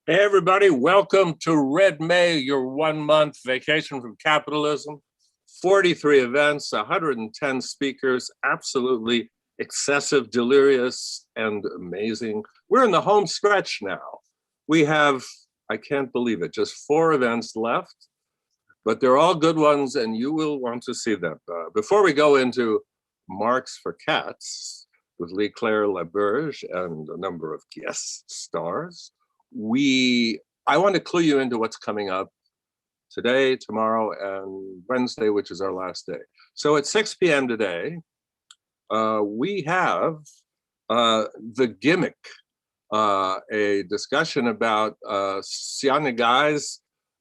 Hey everybody, welcome to Red May, your 1 month vacation from capitalism. 43 events, 110 speakers, absolutely excessive, delirious, and amazing. We're in the home stretch now. We have, I can't believe it, just 4 events left, but they're all good ones and you will want to see them. Before we go into Marx for Cats with Leigh, Berge, and a number of guest stars, I want to clue you into what's coming up today, tomorrow, and Wednesday, which is our last day. So at 6 p.m. today, we have The Gimmick, a discussion about Sian Guy's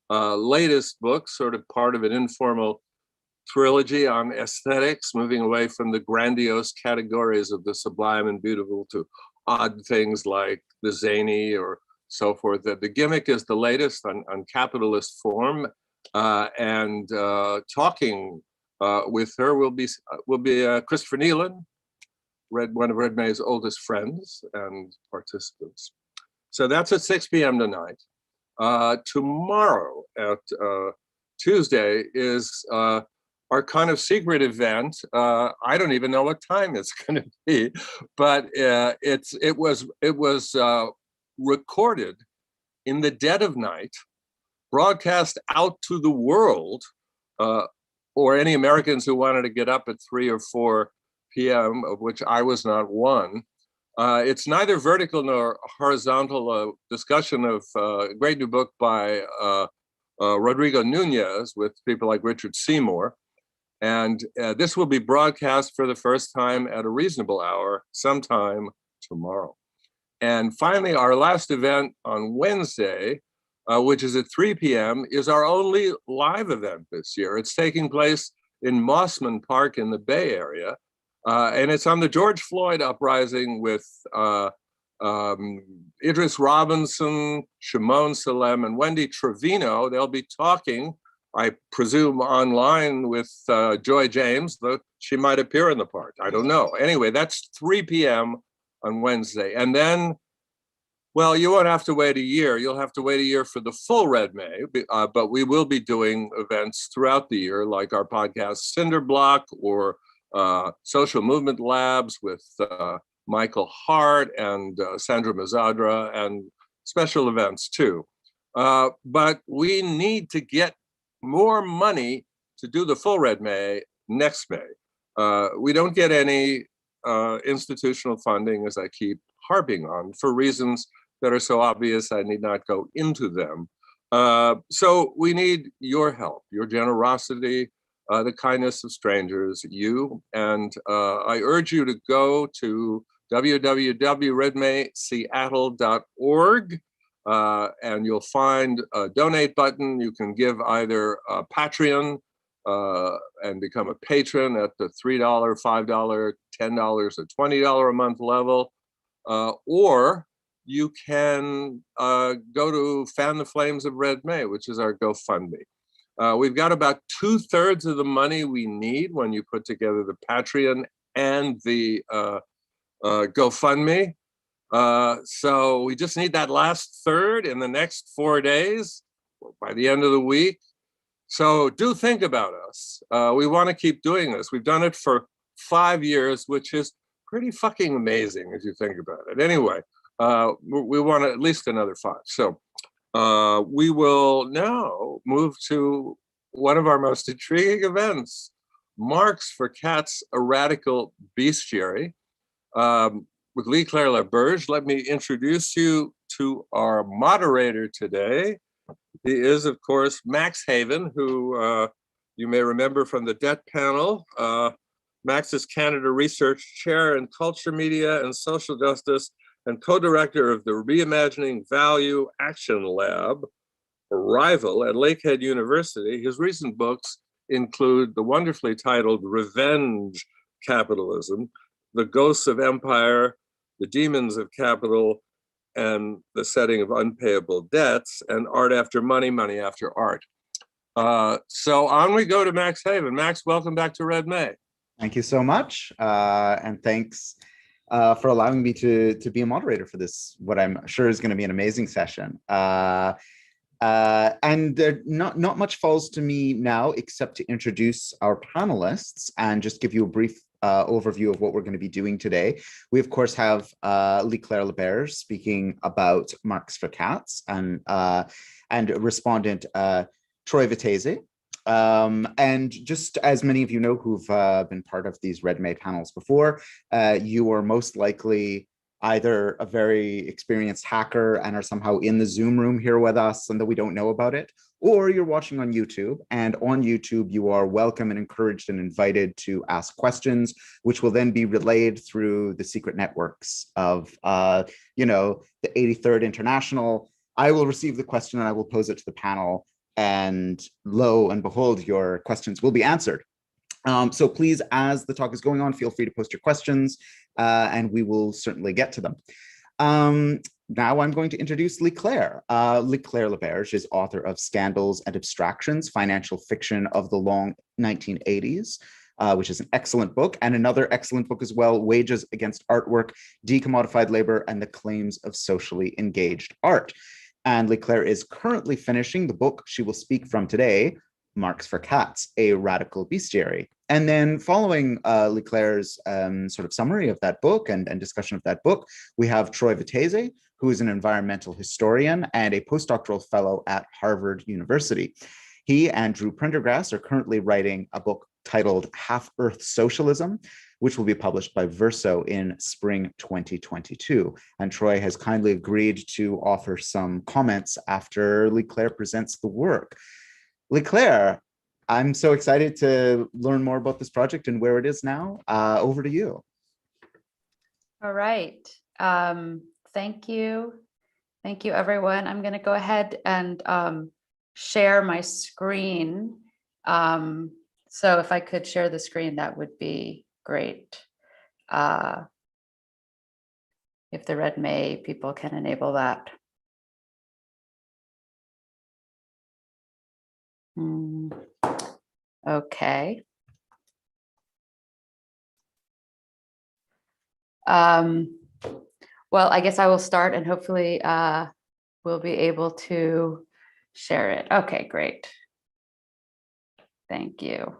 latest book, sort of part of an informal trilogy on aesthetics, moving away from the grandiose categories of the sublime and beautiful to odd things like the zany or so forth. The Gimmick is the latest on capitalist form, and talking with her will be Christopher Nealon, one of Red May's oldest friends and participants. So that's at 6 p.m. tonight. Tomorrow at Tuesday is our kind of secret event. I don't even know what time it's going to be, but it was recorded in the dead of night, broadcast out to the world, or any Americans who wanted to get up at 3 or 4 p.m., of which I was not one. It's neither vertical nor horizontal, discussion of a great new book by Rodrigo Nunez with people like Richard Seymour. And this will be broadcast for the first time at a reasonable hour sometime tomorrow. And finally, our last event on Wednesday, which is at 3 p.m., is our only live event this year. It's taking place in Mossman Park in the Bay Area. And it's on the George Floyd uprising with Idris Robinson, Shimon Salem, and Wendy Trevino. They'll be talking, I presume, online with Joy James, though she might appear in the park. I don't know. Anyway, that's 3 p.m. on Wednesday. And then, well, you won't have to wait a year. You'll have to wait a year for the full Red May, but we will be doing events throughout the year, like our podcast Cinder Block or Social Movement Labs with Michael Hart and Sandra Mazadra, and special events too. But we need to get more money to do the full Red May next May. We don't get any institutional funding, as I keep harping on, for reasons that are so obvious I need not go into them. So we need your help, your generosity, the kindness of strangers, you. And I urge you to go to www.redmayseattle.org, and you'll find a donate button. You can give either a Patreon and become a patron at the $3, $5, $10, or $20 a month level, or you can go to Fan the Flames of Red May, which is our GoFundMe. We've got about 2/3 of the money we need when you put together the Patreon and the GoFundMe. So we just need that last third in the next 4 days, by the end of the week. So do think about us. We want to keep doing this. We've done it for 5 years, which is pretty fucking amazing if you think about it. Anyway, we want at least another 5. So we will now move to one of our most intriguing events, Marx for Cats, a Radical Bestiary, with Leigh Berge. Let me introduce you to our moderator today. He is, of course, Max Haiven, who you may remember from the Debt Panel. Max is Canada Research Chair in Culture, Media, and Social Justice, and co-director of the Reimagining Value Action Lab, Arrival, at Lakehead University. His recent books include the wonderfully titled Revenge Capitalism, The Ghosts of Empire, The Demons of Capital and the Setting of Unpayable Debts, and Art After Money, Money After Art. So on we go to Max Haiven. Max, welcome back to Red May. Thank you so much. And thanks for allowing me to be a moderator for this, what I'm sure is going to be an amazing session. And not much falls to me now except to introduce our panelists and just give you a brief overview of what we're going to be doing today. We, of course, have Leigh Berge speaking about Marx for Cats, and respondent Troy Vettese. And just as many of you know who've been part of these Red May panels before, you are most likely either a very experienced hacker and are somehow in the Zoom room here with us and that we don't know about it, or you're watching on YouTube, and on YouTube you are welcome and encouraged and invited to ask questions, which will then be relayed through the secret networks of, the 83rd International. I will receive the question and I will pose it to the panel, and lo and behold, your questions will be answered. So please, as the talk is going on, feel free to post your questions, and we will certainly get to them. Now I'm going to introduce Leigh. Leigh Berge is author of Scandals and Abstractions, Financial Fiction of the Long 1980s, which is an excellent book, and another excellent book as well, Wages Against Artwork, Decommodified Labor and the Claims of Socially Engaged Art. And Leigh is currently finishing the book she will speak from today, Marx for Cats, a Radical Bestiary. And then following Leigh's sort of summary of that book and discussion of that book, we have Troy Vettese, who is an environmental historian and a postdoctoral fellow at Harvard University. He and Drew Prendergrass are currently writing a book titled Half-Earth Socialism, which will be published by Verso in spring 2022. And Troy has kindly agreed to offer some comments after Leigh presents the work. Leigh, I'm so excited to learn more about this project and where it is now. Over to you. All right. Thank you. Thank you, everyone. I'm going to go ahead and share my screen. So if I could share the screen, that would be great. If the Red May people can enable that. Okay. Well, I guess I will start and hopefully we'll be able to share it. Okay, great. Thank you.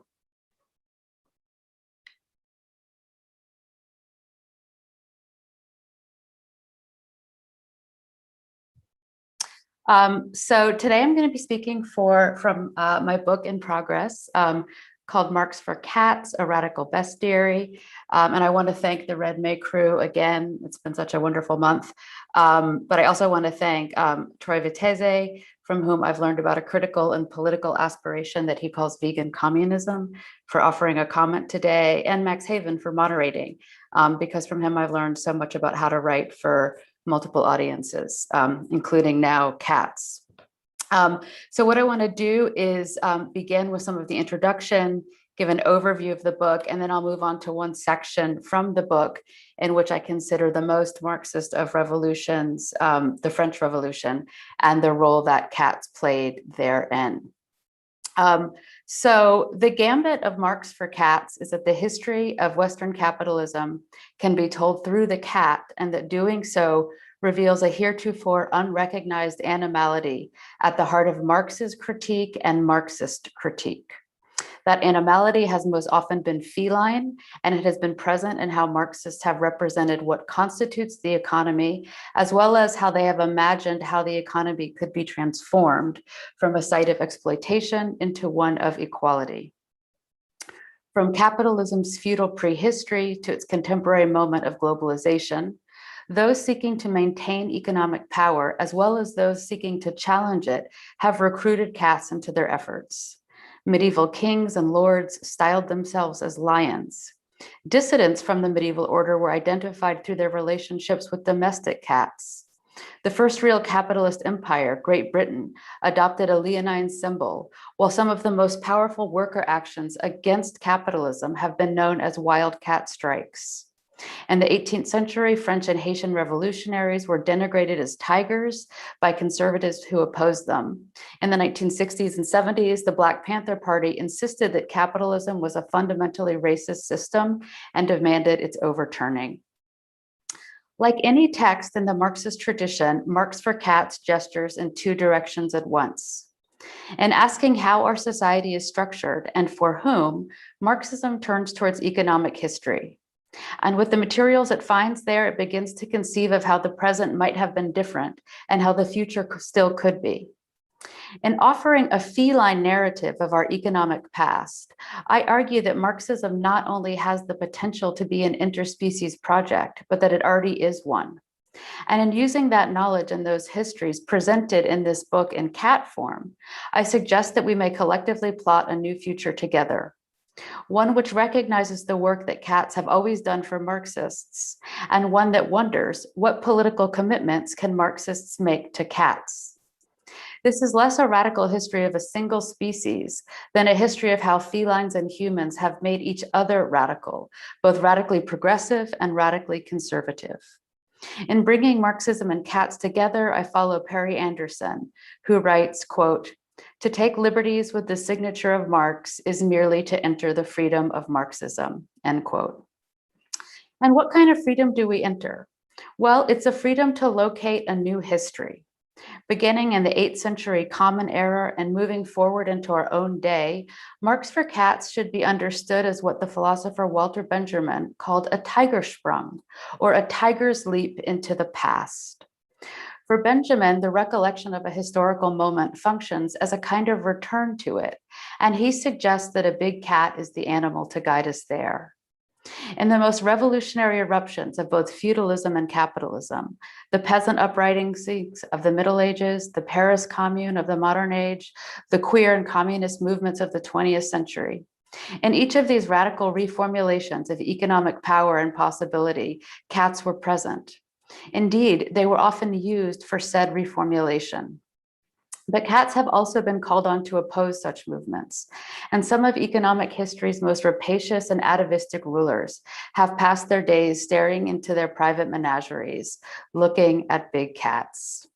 So today I'm going to be speaking from my book in progress called Marx for Cats, a Radical Bestiary. And I want to thank the Red May crew again. It's been such a wonderful month. But I also want to thank Troy Vettese, from whom I've learned about a critical and political aspiration that he calls vegan communism, for offering a comment today, and Max Haiven for moderating, because from him I've learned so much about how to write for multiple audiences, including now cats. So what I want to do is begin with some of the introduction, give an overview of the book, and then I'll move on to one section from the book in which I consider the most Marxist of revolutions, the French Revolution, and the role that cats played therein. So the gambit of Marx for Cats is that the history of Western capitalism can be told through the cat, and that doing so reveals a heretofore unrecognized animality at the heart of Marx's critique and Marxist critique. That animality has most often been feline, and it has been present in how Marxists have represented what constitutes the economy, as well as how they have imagined how the economy could be transformed from a site of exploitation into one of equality. From capitalism's feudal prehistory to its contemporary moment of globalization, those seeking to maintain economic power, as well as those seeking to challenge it, have recruited cats into their efforts. Medieval kings and lords styled themselves as lions. Dissidents from the medieval order were identified through their relationships with domestic cats. The first real capitalist empire, Great Britain, adopted a leonine symbol, while some of the most powerful worker actions against capitalism have been known as wildcat strikes. In the 18th century, French and Haitian revolutionaries were denigrated as tigers by conservatives who opposed them. In the 1960s and 70s, the Black Panther Party insisted that capitalism was a fundamentally racist system and demanded its overturning. Like any text in the Marxist tradition, Marx for Cats gestures in two directions at once. In asking how our society is structured and for whom, Marxism turns towards economic history. And with the materials it finds there, it begins to conceive of how the present might have been different and how the future still could be. In offering a feline narrative of our economic past, I argue that Marxism not only has the potential to be an interspecies project, but that it already is one. And in using that knowledge and those histories presented in this book in cat form, I suggest that we may collectively plot a new future together. One which recognizes the work that cats have always done for Marxists, and one that wonders what political commitments can Marxists make to cats. This is less a radical history of a single species than a history of how felines and humans have made each other radical, both radically progressive and radically conservative. In bringing Marxism and cats together, I follow Perry Anderson, who writes, quote, "To take liberties with the signature of Marx is merely to enter the freedom of Marxism," end quote. And what kind of freedom do we enter? Well, it's a freedom to locate a new history. Beginning in the 8th century Common Era and moving forward into our own day, Marx for Cats should be understood as what the philosopher Walter Benjamin called a Tigersprung, or a tiger's leap into the past. For Benjamin, the recollection of a historical moment functions as a kind of return to it, and he suggests that a big cat is the animal to guide us there. In the most revolutionary eruptions of both feudalism and capitalism, the peasant uprisings of the Middle Ages, the Paris Commune of the modern age, the queer and communist movements of the 20th century, in each of these radical reformulations of economic power and possibility, cats were present. Indeed, they were often used for said reformulation. But cats have also been called on to oppose such movements, and some of economic history's most rapacious and atavistic rulers have passed their days staring into their private menageries, looking at big cats.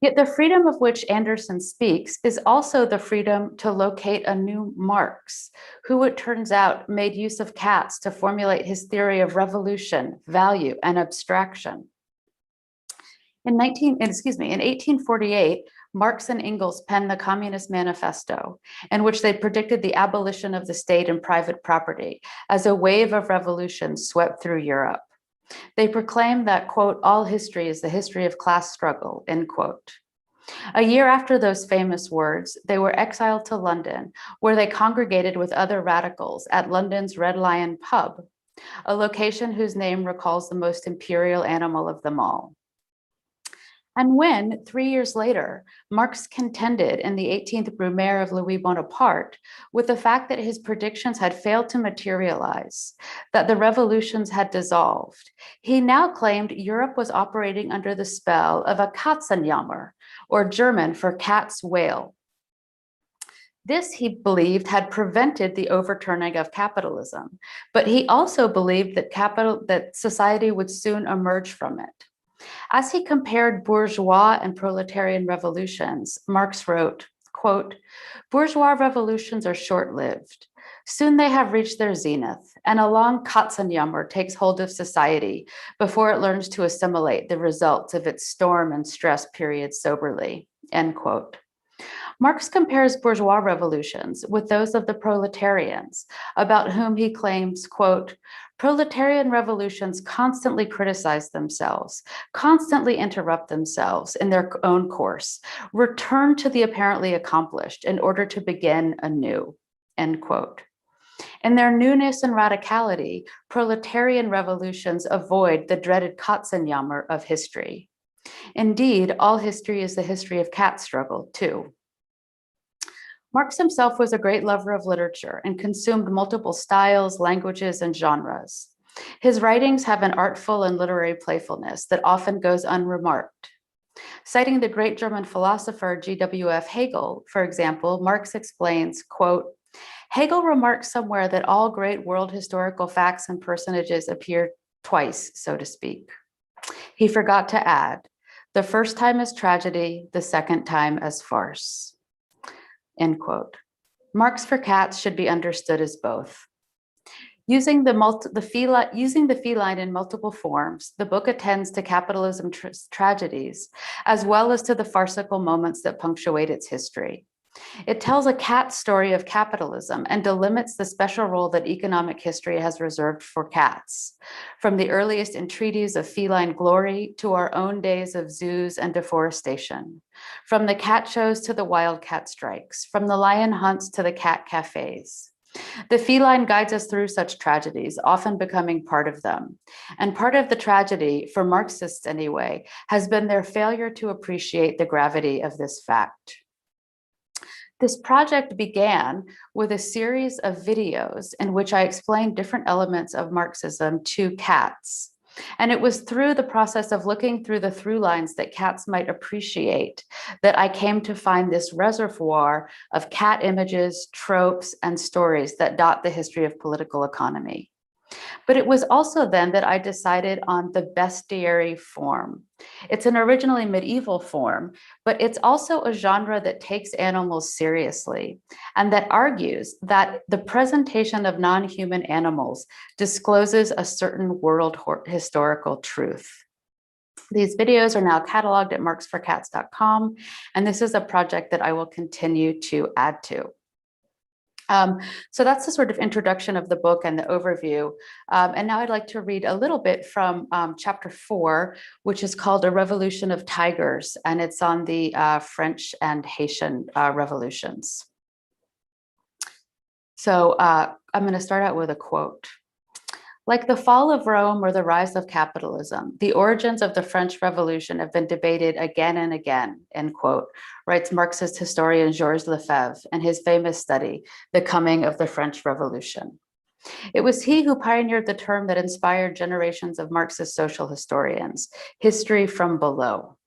Yet the freedom of which Anderson speaks is also the freedom to locate a new Marx, who it turns out made use of cats to formulate his theory of revolution, value, and abstraction. In 1848, Marx and Engels penned the Communist Manifesto, in which they predicted the abolition of the state and private property as a wave of revolution swept through Europe. They proclaimed that, quote, "all history is the history of class struggle," end quote. A year after those famous words, they were exiled to London, where they congregated with other radicals at London's Red Lion pub, a location whose name recalls the most imperial animal of them all. And when, 3 years later, Marx contended in the 18th Brumaire of Louis Bonaparte with the fact that his predictions had failed to materialize, that the revolutions had dissolved, he now claimed Europe was operating under the spell of a Katzenjammer, or German for cat's wail. This, he believed, had prevented the overturning of capitalism, but he also believed that society would soon emerge from it. As he compared bourgeois and proletarian revolutions, Marx wrote, quote, "Bourgeois revolutions are short-lived. Soon they have reached their zenith, and a long Katzenjammer takes hold of society before it learns to assimilate the results of its storm and stress period soberly," end quote. Marx compares bourgeois revolutions with those of the proletarians, about whom he claims, quote, "Proletarian revolutions constantly criticize themselves, constantly interrupt themselves in their own course, return to the apparently accomplished in order to begin anew," end quote. In their newness and radicality, proletarian revolutions avoid the dreaded Katzenjammer of history. Indeed, all history is the history of cat struggle, too. Marx himself was a great lover of literature and consumed multiple styles, languages, and genres. His writings have an artful and literary playfulness that often goes unremarked. Citing the great German philosopher G.W.F. Hegel, for example, Marx explains, quote, Hegel remarks somewhere that all great world historical facts and personages appear twice, so to speak. He forgot to add, the first time as tragedy, the second time as farce, end quote. Marx for Cats should be understood as both. Using the feline in multiple forms, the book attends to capitalism tragedies, as well as to the farcical moments that punctuate its history. It tells a cat story of capitalism and delimits the special role that economic history has reserved for cats, from the earliest entreaties of feline glory to our own days of zoos and deforestation, from the cat shows to the wildcat strikes, from the lion hunts to the cat cafes. The feline guides us through such tragedies, often becoming part of them. And part of the tragedy, for Marxists anyway, has been their failure to appreciate the gravity of this fact. This project began with a series of videos in which I explained different elements of Marxism to cats. And it was through the process of looking through the through lines that cats might appreciate that I came to find this reservoir of cat images, tropes, and stories that dot the history of political economy. But it was also then that I decided on the bestiary form. It's an originally medieval form, but it's also a genre that takes animals seriously and that argues that the presentation of non-human animals discloses a certain world historical truth. These videos are now cataloged at marxforcats.com, and this is a project that I will continue to add to. So that's the sort of introduction of the book and the overview. And now I'd like to read a little bit from chapter 4, which is called A Revolution of Tigers, and it's on the French and Haitian revolutions. So I'm going to start out with a quote. Like the fall of Rome or the rise of capitalism, the origins of the French Revolution have been debated again and again, end quote, writes Marxist historian Georges Lefebvre in his famous study, The Coming of the French Revolution. It was he who pioneered the term that inspired generations of Marxist social historians, history from below.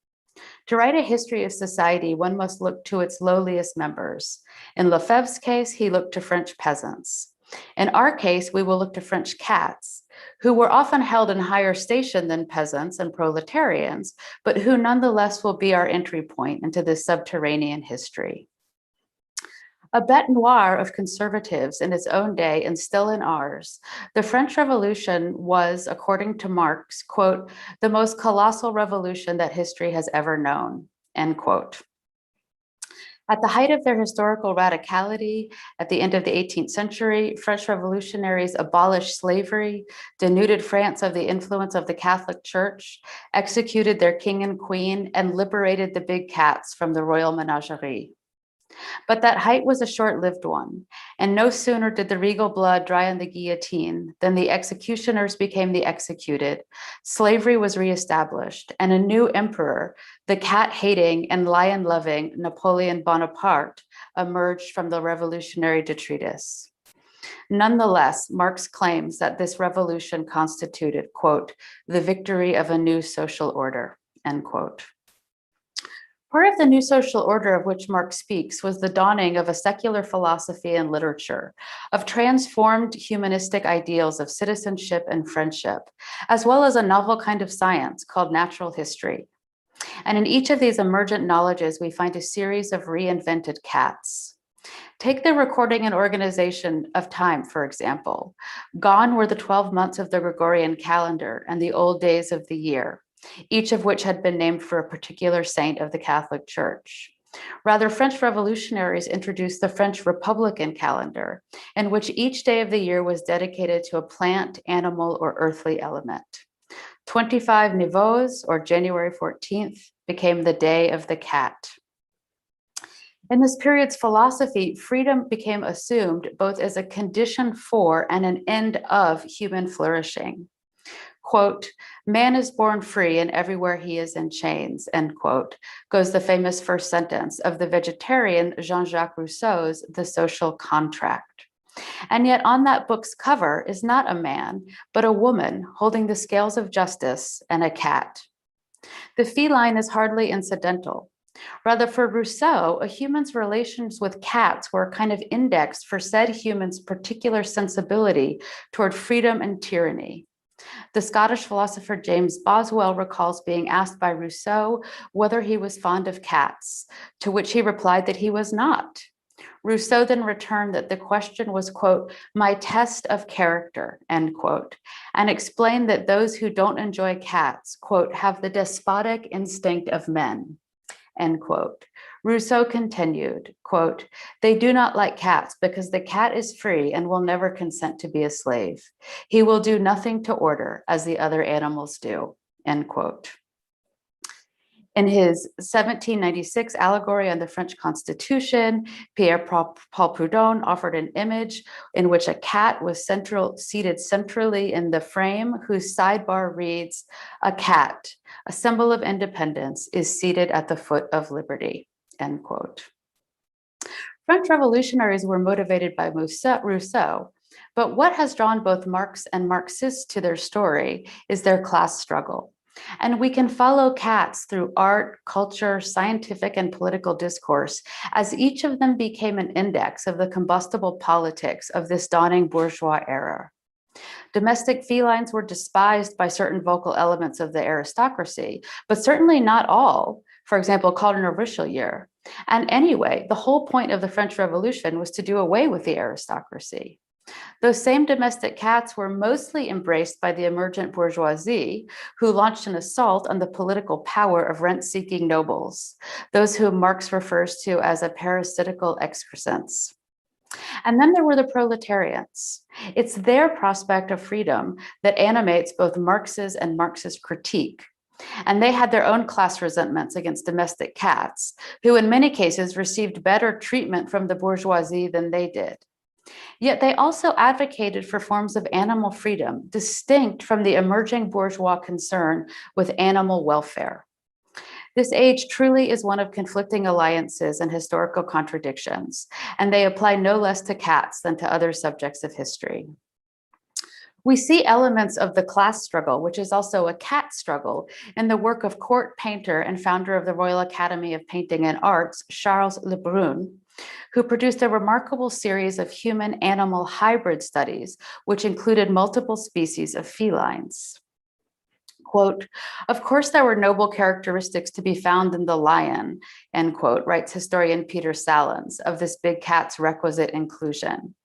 To write a history of society, one must look to its lowliest members. In Lefebvre's case, he looked to French peasants. In our case, we will look to French cats, who were often held in higher station than peasants and proletarians, but who nonetheless will be our entry point into this subterranean history. A bête noire of conservatives in its own day and still in ours, the French Revolution was, according to Marx, quote, the most colossal revolution that history has ever known, end quote. At the height of their historical radicality, at the end of the 18th century, French revolutionaries abolished slavery, denuded France of the influence of the Catholic Church, executed their king and queen, and liberated the big cats from the royal menagerie. But that height was a short-lived one, and no sooner did the regal blood dry on the guillotine than the executioners became the executed, slavery was reestablished, and a new emperor, the cat-hating and lion-loving Napoleon Bonaparte, emerged from the revolutionary detritus. Nonetheless, Marx claims that this revolution constituted, quote, the victory of a new social order, end quote. Part of the new social order of which Marx speaks was the dawning of a secular philosophy and literature, of transformed humanistic ideals of citizenship and friendship, as well as a novel kind of science called natural history. And in each of these emergent knowledges, we find a series of reinvented cats. Take the recording and organization of time, for example. Gone were the 12 months of the Gregorian calendar and the old days of the year, each of which had been named for a particular saint of the Catholic Church. Rather, French revolutionaries introduced the French Republican calendar, in which each day of the year was dedicated to a plant, animal, or earthly element. 25 Nivose, or January 14th, became the day of the cat. In this period's philosophy, freedom became assumed both as a condition for and an end of human flourishing. Quote, man is born free and everywhere he is in chains, end quote, goes the famous first sentence of the vegetarian Jean-Jacques Rousseau's The Social Contract. And yet on that book's cover is not a man, but a woman holding the scales of justice and a cat. The feline is hardly incidental. Rather, for Rousseau, a human's relations with cats were a kind of index for said human's particular sensibility toward freedom and tyranny. The Scottish philosopher James Boswell recalls being asked by Rousseau whether he was fond of cats, to which he replied that he was not. Rousseau then returned that the question was, quote, my test of character, end quote, and explained that those who don't enjoy cats, quote, have the despotic instinct of men, end quote. Rousseau continued, quote, they do not like cats because the cat is free and will never consent to be a slave. He will do nothing to order as the other animals do, end quote. In his 1796 Allegory on the French Constitution, Pierre-Paul Proudhon offered an image in which a cat was seated centrally in the frame, whose sidebar reads, a cat, a symbol of independence, is seated at the foot of liberty, end quote. French revolutionaries were motivated by Rousseau, but what has drawn both Marx and Marxists to their story is their class struggle. And we can follow cats through art, culture, scientific, and political discourse, as each of them became an index of the combustible politics of this dawning bourgeois era. Domestic felines were despised by certain vocal elements of the aristocracy, but certainly not all, for example, Cardinal Richelieu. And anyway, the whole point of the French Revolution was to do away with the aristocracy. Those same domestic cats were mostly embraced by the emergent bourgeoisie, who launched an assault on the political power of rent-seeking nobles, those whom Marx refers to as a parasitical excrescence. And then there were the proletarians. It's their prospect of freedom that animates both Marx's and Marxist critique. And they had their own class resentments against domestic cats, who in many cases received better treatment from the bourgeoisie than they did. Yet they also advocated for forms of animal freedom, distinct from the emerging bourgeois concern with animal welfare. This age truly is one of conflicting alliances and historical contradictions, and they apply no less to cats than to other subjects of history. We see elements of the class struggle, which is also a cat struggle, in the work of court painter and founder of the Royal Academy of Painting and Arts, Charles Le Brun, who produced a remarkable series of human-animal hybrid studies, which included multiple species of felines. Quote, of course, there were noble characteristics to be found in the lion, end quote, writes historian Peter Salins of this big cat's requisite inclusion.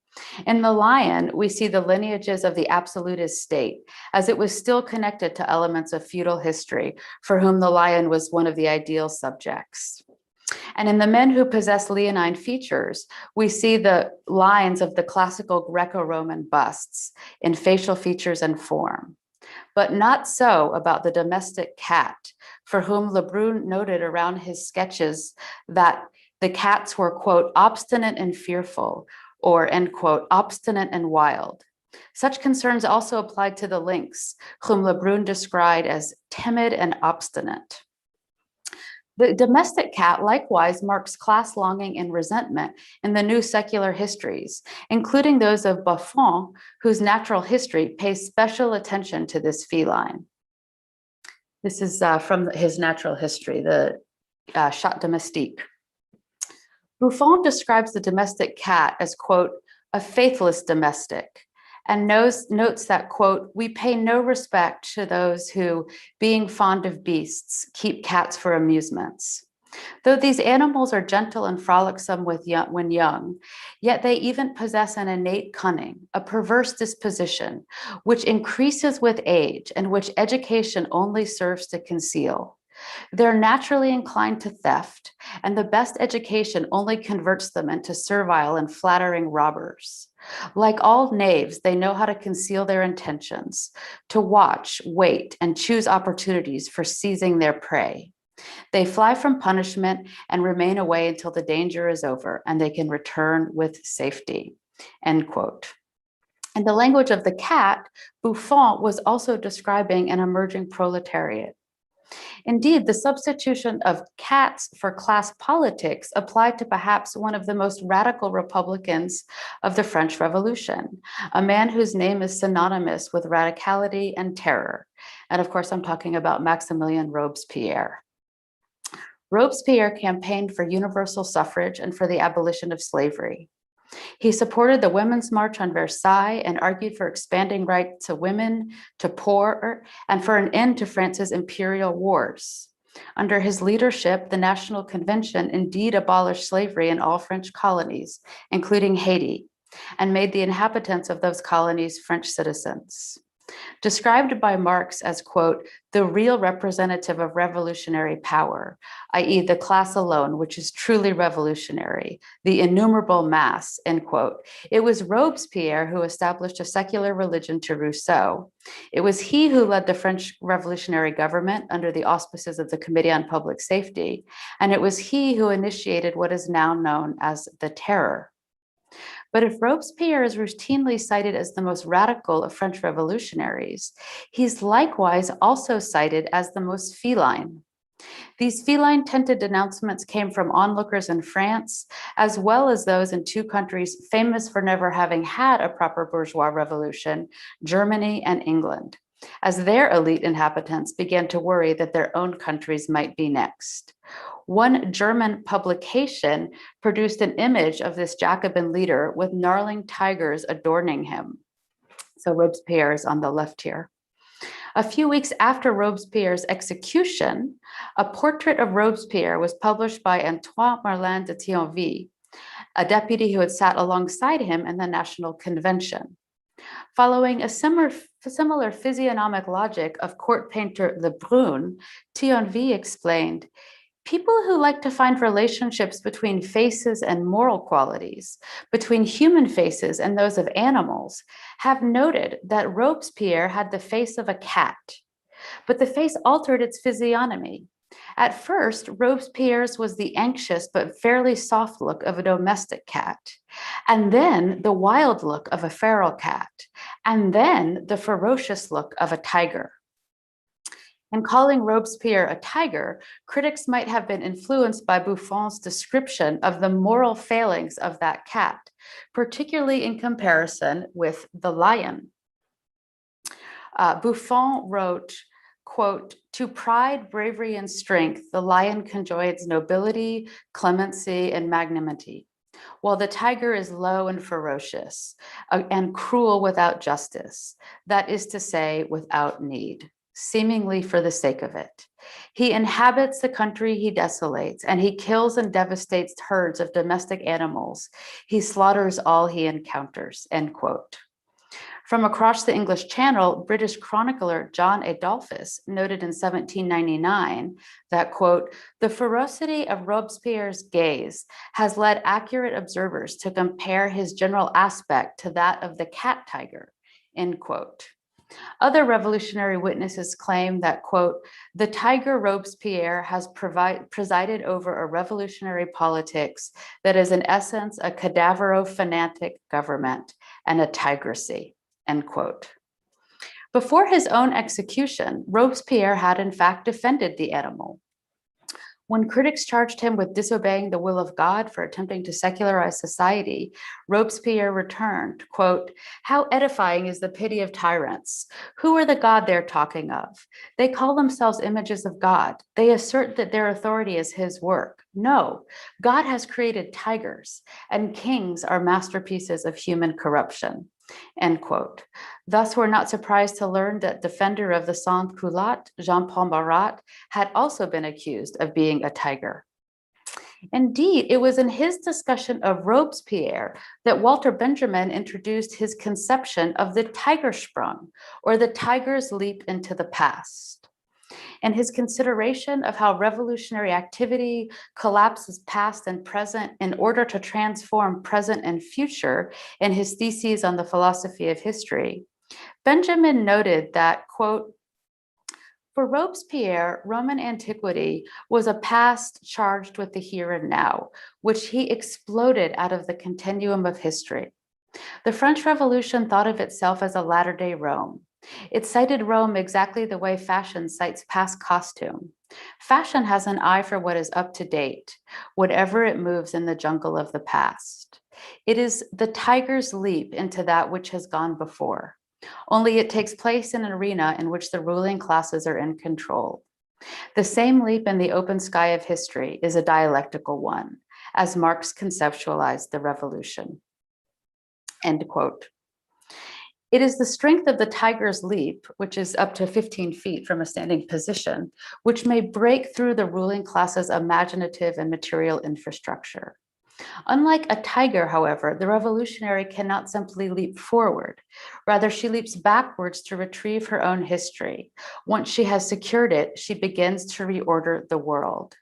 In the lion, we see the lineages of the absolutist state, as it was still connected to elements of feudal history, for whom the lion was one of the ideal subjects. And in the men who possess leonine features, we see the lines of the classical Greco-Roman busts in facial features and form. But not so about the domestic cat, for whom Le Brun noted around his sketches that the cats were, quote, obstinate and fearful, or, end quote, obstinate and wild. Such concerns also applied to the lynx, whom Le Brun described as timid and obstinate. The domestic cat likewise marks class longing and resentment in the new secular histories, including those of Buffon, whose natural history pays special attention to this feline. This is from his natural history, the Chat domestique. Buffon describes the domestic cat as, quote, a faithless domestic, and notes that, quote, we pay no respect to those who, being fond of beasts, keep cats for amusements. Though these animals are gentle and frolicsome when young, yet they even possess an innate cunning, a perverse disposition, which increases with age and which education only serves to conceal. They're naturally inclined to theft, and the best education only converts them into servile and flattering robbers. Like all knaves, they know how to conceal their intentions, to watch, wait, and choose opportunities for seizing their prey. They fly from punishment and remain away until the danger is over and they can return with safety, end quote. In the language of the cat, Buffon was also describing an emerging proletariat. Indeed, the substitution of cats for class politics applied to perhaps one of the most radical Republicans of the French Revolution, a man whose name is synonymous with radicality and terror. And of course, I'm talking about Maximilien Robespierre. Robespierre campaigned for universal suffrage and for the abolition of slavery. He supported the Women's March on Versailles and argued for expanding rights to women, to poor, and for an end to France's imperial wars. Under his leadership, the National Convention indeed abolished slavery in all French colonies, including Haiti, and made the inhabitants of those colonies French citizens. Described by Marx as, quote, the real representative of revolutionary power, i.e. the class alone, which is truly revolutionary, the innumerable mass, end quote. It was Robespierre who established a secular religion to Rousseau. It was he who led the French revolutionary government under the auspices of the Committee on Public Safety, and it was he who initiated what is now known as the Terror. But if Robespierre is routinely cited as the most radical of French revolutionaries, he's likewise also cited as the most feline. These feline-tinted denouncements came from onlookers in France, as well as those in two countries famous for never having had a proper bourgeois revolution, Germany and England, as their elite inhabitants began to worry that their own countries might be next. One German publication produced an image of this Jacobin leader with gnarling tigers adorning him. So Robespierre is on the left here. A few weeks after Robespierre's execution, a portrait of Robespierre was published by Antoine Marlin de Thionville, a deputy who had sat alongside him in the National Convention. Following a similar physiognomic logic of court painter Le Brun, Thionville explained, people who like to find relationships between faces and moral qualities, between human faces and those of animals, have noted that Robespierre had the face of a cat, but the face altered its physiognomy. At first, Robespierre's was the anxious but fairly soft look of a domestic cat, and then the wild look of a feral cat, and then the ferocious look of a tiger. In calling Robespierre a tiger, critics might have been influenced by Buffon's description of the moral failings of that cat, particularly in comparison with the lion. Buffon wrote, quote, to pride, bravery, and strength, the lion conjoins nobility, clemency, and magnanimity, while the tiger is low and ferocious, and cruel without justice, that is to say, without need, seemingly for the sake of it. He inhabits the country he desolates, and he kills and devastates herds of domestic animals. He slaughters all he encounters, end quote. From across the English Channel, British chronicler John Adolphus noted in 1799 that, quote, the ferocity of Robespierre's gaze has led accurate observers to compare his general aspect to that of the cat tiger, end quote. Other revolutionary witnesses claim that, quote, the tiger Robespierre has presided over a revolutionary politics that is in essence a cadavero-fanatic government and a tigracy, end quote. Before his own execution, Robespierre had in fact defended the animal. When critics charged him with disobeying the will of God for attempting to secularize society, Robespierre returned, quote, how edifying is the pity of tyrants. Who are the God they're talking of? They call themselves images of God. They assert that their authority is his work. No, God has created tigers, and kings are masterpieces of human corruption, end quote. Thus, we're not surprised to learn that defender of the sans-culotte, Jean-Paul Marat, had also been accused of being a tiger. Indeed, it was in his discussion of Robespierre that Walter Benjamin introduced his conception of the Tigersprung, or the tiger's leap into the past. And his consideration of how revolutionary activity collapses past and present in order to transform present and future in his theses on the philosophy of history, Benjamin noted that, quote, for Robespierre, Roman antiquity was a past charged with the here and now, which he exploded out of the continuum of history. The French Revolution thought of itself as a latter-day Rome. It cited Rome exactly the way fashion cites past costume. Fashion has an eye for what is up to date, whatever it moves in the jungle of the past. It is the tiger's leap into that which has gone before. Only it takes place in an arena in which the ruling classes are in control. The same leap in the open sky of history is a dialectical one, as Marx conceptualized the revolution. End quote. It is the strength of the tiger's leap, which is up to 15 feet from a standing position, which may break through the ruling class's imaginative and material infrastructure. Unlike a tiger, however, the revolutionary cannot simply leap forward. Rather, she leaps backwards to retrieve her own history. Once she has secured it, she begins to reorder the world.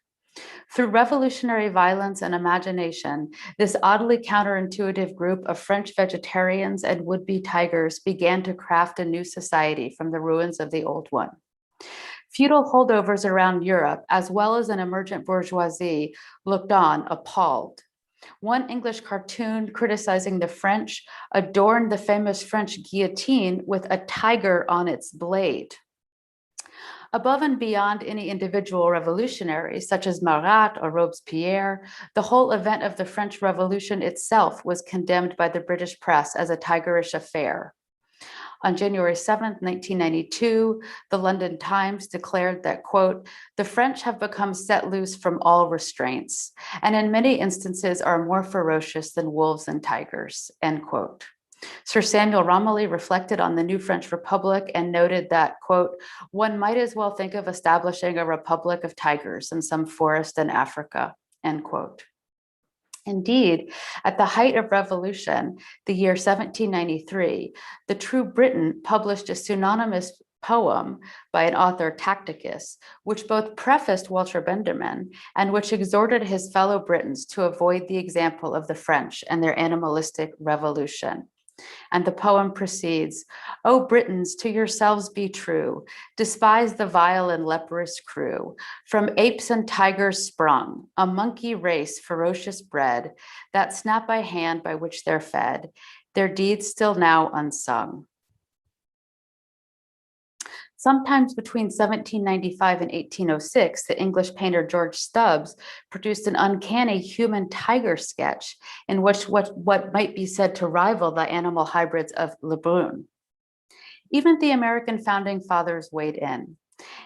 Through revolutionary violence and imagination, this oddly counterintuitive group of French vegetarians and would-be tigers began to craft a new society from the ruins of the old one. Feudal holdovers around Europe, as well as an emergent bourgeoisie, looked on appalled. One English cartoon criticizing the French adorned the famous French guillotine with a tiger on its blade. Above and beyond any individual revolutionaries, such as Marat or Robespierre, the whole event of the French Revolution itself was condemned by the British press as a tigerish affair. On January 7th, 1992, the London Times declared that, quote, "The French have become set loose from all restraints, and in many instances are more ferocious than wolves and tigers," end quote. Sir Samuel Romilly reflected on the new French Republic and noted that, quote, "One might as well think of establishing a republic of tigers in some forest in Africa," end quote. Indeed, at the height of revolution, the year 1793, the True Briton published a pseudonymous poem by an author, Tacticus, which both prefaced Walter Benjamin and which exhorted his fellow Britons to avoid the example of the French and their animalistic revolution. And the poem proceeds, "O Britons, to yourselves be true, despise the vile and leprous crew, from apes and tigers sprung, a monkey race ferocious bred, that snap by hand by which they're fed, their deeds still now unsung." Sometimes between 1795 and 1806, the English painter George Stubbs produced an uncanny human tiger sketch in which what might be said to rival the animal hybrids of Le Brun. Even the American founding fathers weighed in.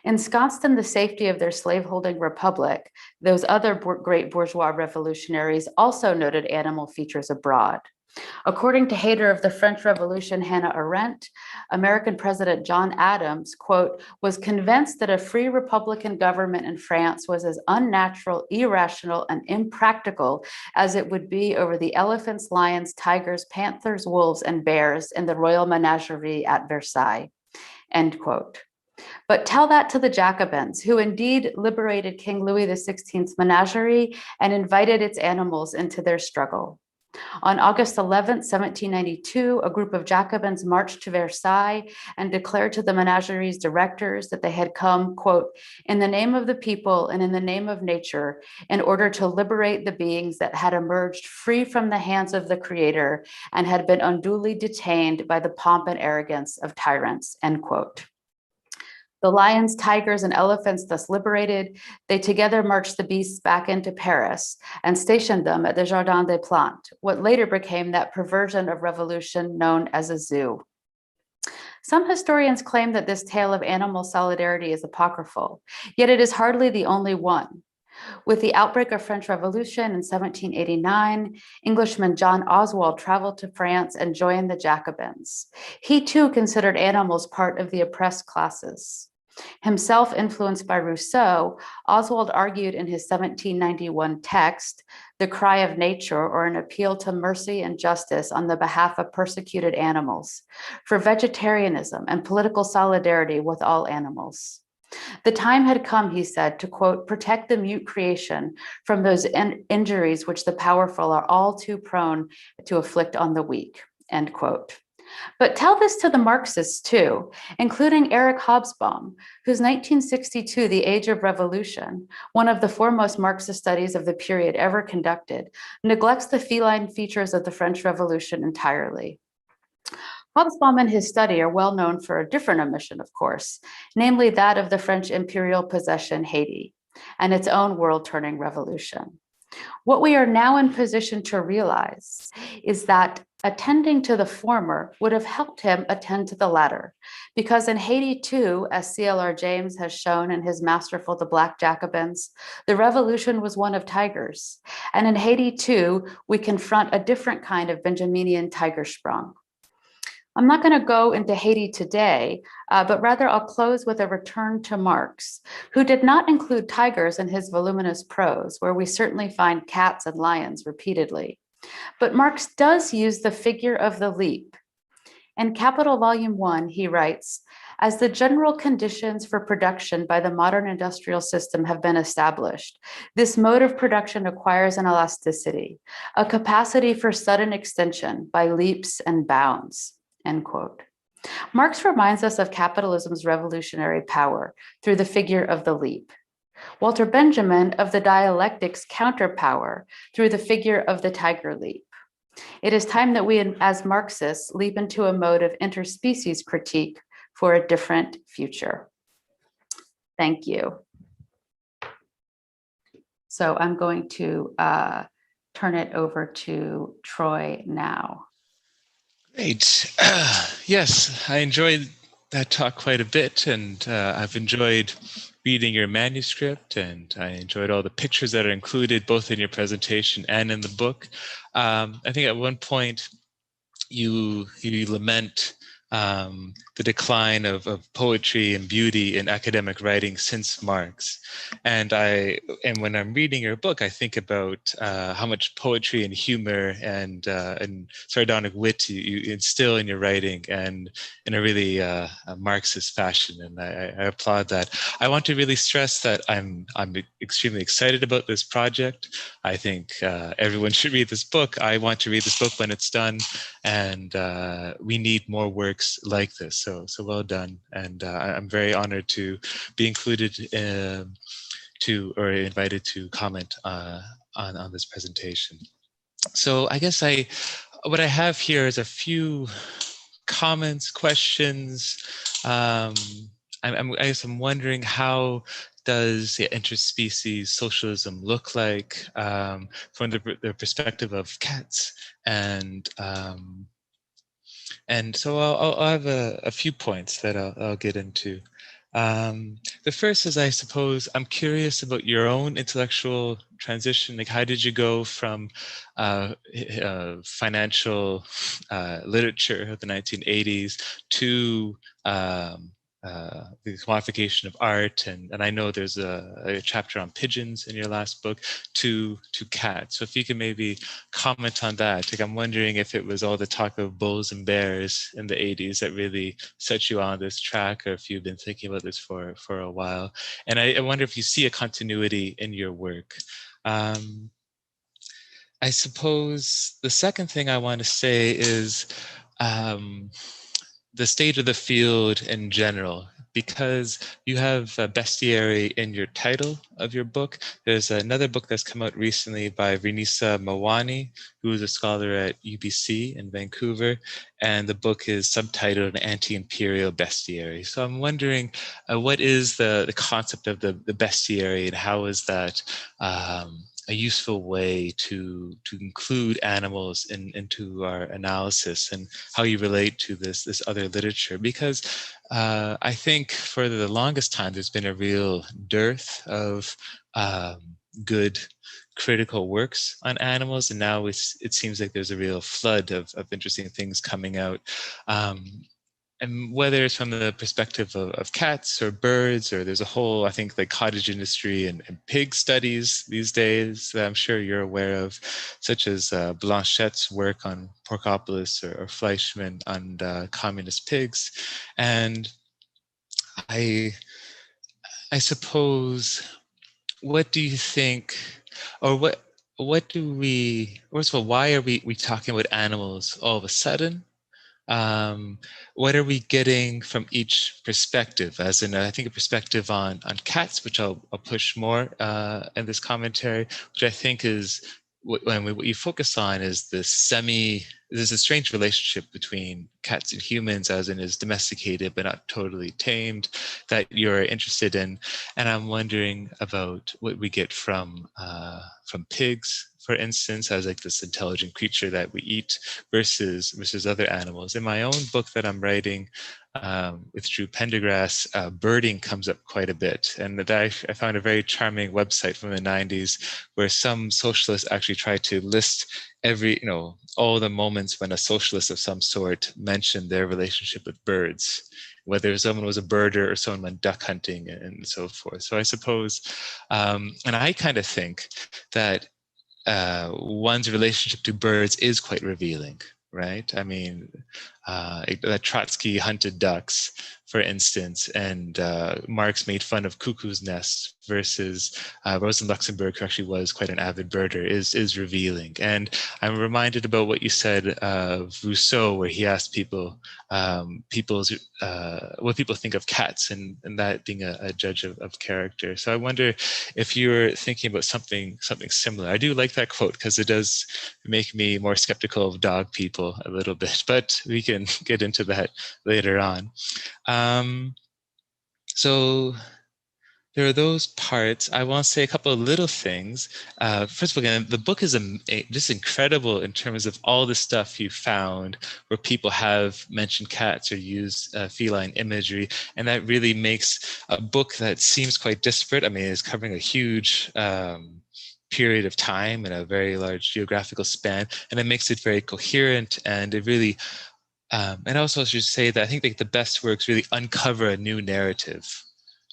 Ensconced in the safety of their slaveholding republic, those other great bourgeois revolutionaries also noted animal features abroad. According to hater of the French Revolution, Hannah Arendt, American President John Adams, quote, "was convinced that a free Republican government in France was as unnatural, irrational, and impractical as it would be over the elephants, lions, tigers, panthers, wolves, and bears in the royal menagerie at Versailles," end quote. But tell that to the Jacobins, who indeed liberated King Louis XVI's menagerie and invited its animals into their struggle. On August 11, 1792, a group of Jacobins marched to Versailles and declared to the menagerie's directors that they had come, quote, "in the name of the people and in the name of nature, in order to liberate the beings that had emerged free from the hands of the Creator and had been unduly detained by the pomp and arrogance of tyrants," end quote. The lions, tigers, and elephants thus liberated, they together marched the beasts back into Paris and stationed them at the Jardin des Plantes, what later became that perversion of revolution known as a zoo. Some historians claim that this tale of animal solidarity is apocryphal, yet it is hardly the only one. With the outbreak of French Revolution in 1789, Englishman John Oswald traveled to France and joined the Jacobins. He too considered animals part of the oppressed classes. Himself influenced by Rousseau, Oswald argued in his 1791 text, "The Cry of Nature, or an Appeal to Mercy and Justice on the Behalf of Persecuted Animals," for vegetarianism and political solidarity with all animals. The time had come, he said, to, quote, "protect the mute creation from those injuries which the powerful are all too prone to afflict on the weak," end quote. But tell this to the Marxists too, including Eric Hobsbawm, whose 1962 The Age of Revolution, one of the foremost Marxist studies of the period ever conducted, neglects the feline features of the French Revolution entirely. Hobsbawm and his study are well known for a different omission, of course, namely that of the French imperial possession Haiti and its own world-turning revolution. What we are now in position to realize is that attending to the former would have helped him attend to the latter, because in Haiti too, as C.L.R. James has shown in his masterful The Black Jacobins, the revolution was one of tigers. And in Haiti too, we confront a different kind of Benjaminian tiger sprung. I'm not going to go into Haiti today, but rather I'll close with a return to Marx, who did not include tigers in his voluminous prose, where we certainly find cats and lions repeatedly. But Marx does use the figure of the leap. In Capital Volume 1, he writes, as the general conditions for production by the modern industrial system have been established, this mode of production acquires an elasticity, a capacity for sudden extension by leaps and bounds. End quote. Marx reminds us of capitalism's revolutionary power through the figure of the leap. Walter Benjamin of the dialectic's counterpower through the figure of the tiger leap. It is time that we, as Marxists, leap into a mode of interspecies critique for a different future. Thank you. So I'm going to turn it over to Troy now. Great. Yes, I enjoyed that talk quite a bit, and I've enjoyed reading your manuscript, and I enjoyed all the pictures that are included both in your presentation and in the book. I think at one point you lament the decline of poetry and beauty in academic writing since Marx. And when I'm reading your book, I think about how much poetry and humor and sardonic wit you instill in your writing, and in a really a Marxist fashion. And I applaud that. I want to really stress that I'm extremely excited about this project. I think everyone should read this book. I want to read this book when it's done, and we need more works like this. So well done, and I'm very honored to be included or invited to comment on this presentation. So I guess what I have here is a few comments, questions. I guess I'm wondering, how does the interspecies socialism look like from the perspective of cats? And so I'll have a few points that I'll get into. The first is, I suppose, I'm curious about your own intellectual transition. Like, how did you go from financial literature of the 1980s to the commodification of art, and I know there's a chapter on pigeons in your last book, to cats. So if you can maybe comment on that. Like, I'm wondering if it was all the talk of bulls and bears in the 80s that really set you on this track, or if you've been thinking about this for a while. And I wonder if you see a continuity in your work. I suppose the second thing I want to say is the state of the field in general, because you have bestiary in your title of your book. There's another book that's come out recently by Renisa Mawani, who is a scholar at UBC in Vancouver, and the book is subtitled An Anti-Imperial Bestiary. So I'm wondering, what is the concept of the bestiary, and how is that a useful way to include animals into our analysis, and how you relate to this other literature? Because I think for the longest time, there's been a real dearth of good critical works on animals, and now it seems like there's a real flood of interesting things coming out. And whether it's from the perspective of cats or birds, or there's a whole, I think, like cottage industry and pig studies these days that I'm sure you're aware of, such as Blanchette's work on Porkopolis, or Fleischmann on communist pigs. And I suppose, what do you think, or what do we, first of all, why are we talking about animals all of a sudden? What are we getting from each perspective? As in, I think a perspective on cats, which I'll push more in this commentary, which I think is what you focus on is there's a strange relationship between cats and humans, as in is domesticated but not totally tamed, that you're interested in. And I'm wondering about what we get from pigs, for instance, as like this intelligent creature that we eat versus other animals. In my own book that I'm writing with Drew Pendergrass, birding comes up quite a bit. And that I found a very charming website from the 90s where some socialists actually tried to list all the moments when a socialist of some sort mentioned their relationship with birds, whether someone was a birder or someone went duck hunting and so forth. So I suppose, and I kind of think that one's relationship to birds is quite revealing, right? I mean, that Trotsky hunted ducks, for instance, and Marx made fun of cuckoo's nest versus Rosa Luxemburg, who actually was quite an avid birder, is revealing. And I'm reminded about what you said of Rousseau, where he asked people what people think of cats, and that being a judge of character. So I wonder if you're thinking about something similar. I do like that quote because it does make me more skeptical of dog people a little bit, but we can get into that later on. So there are those parts. I want to say a couple of little things. First of all, again, the book is just incredible in terms of all the stuff you found where people have mentioned cats or used feline imagery, and that really makes a book that seems quite disparate. I mean, it's covering a huge period of time and a very large geographical span, and it makes it very coherent, and it really and also I should say that I think the best works really uncover a new narrative,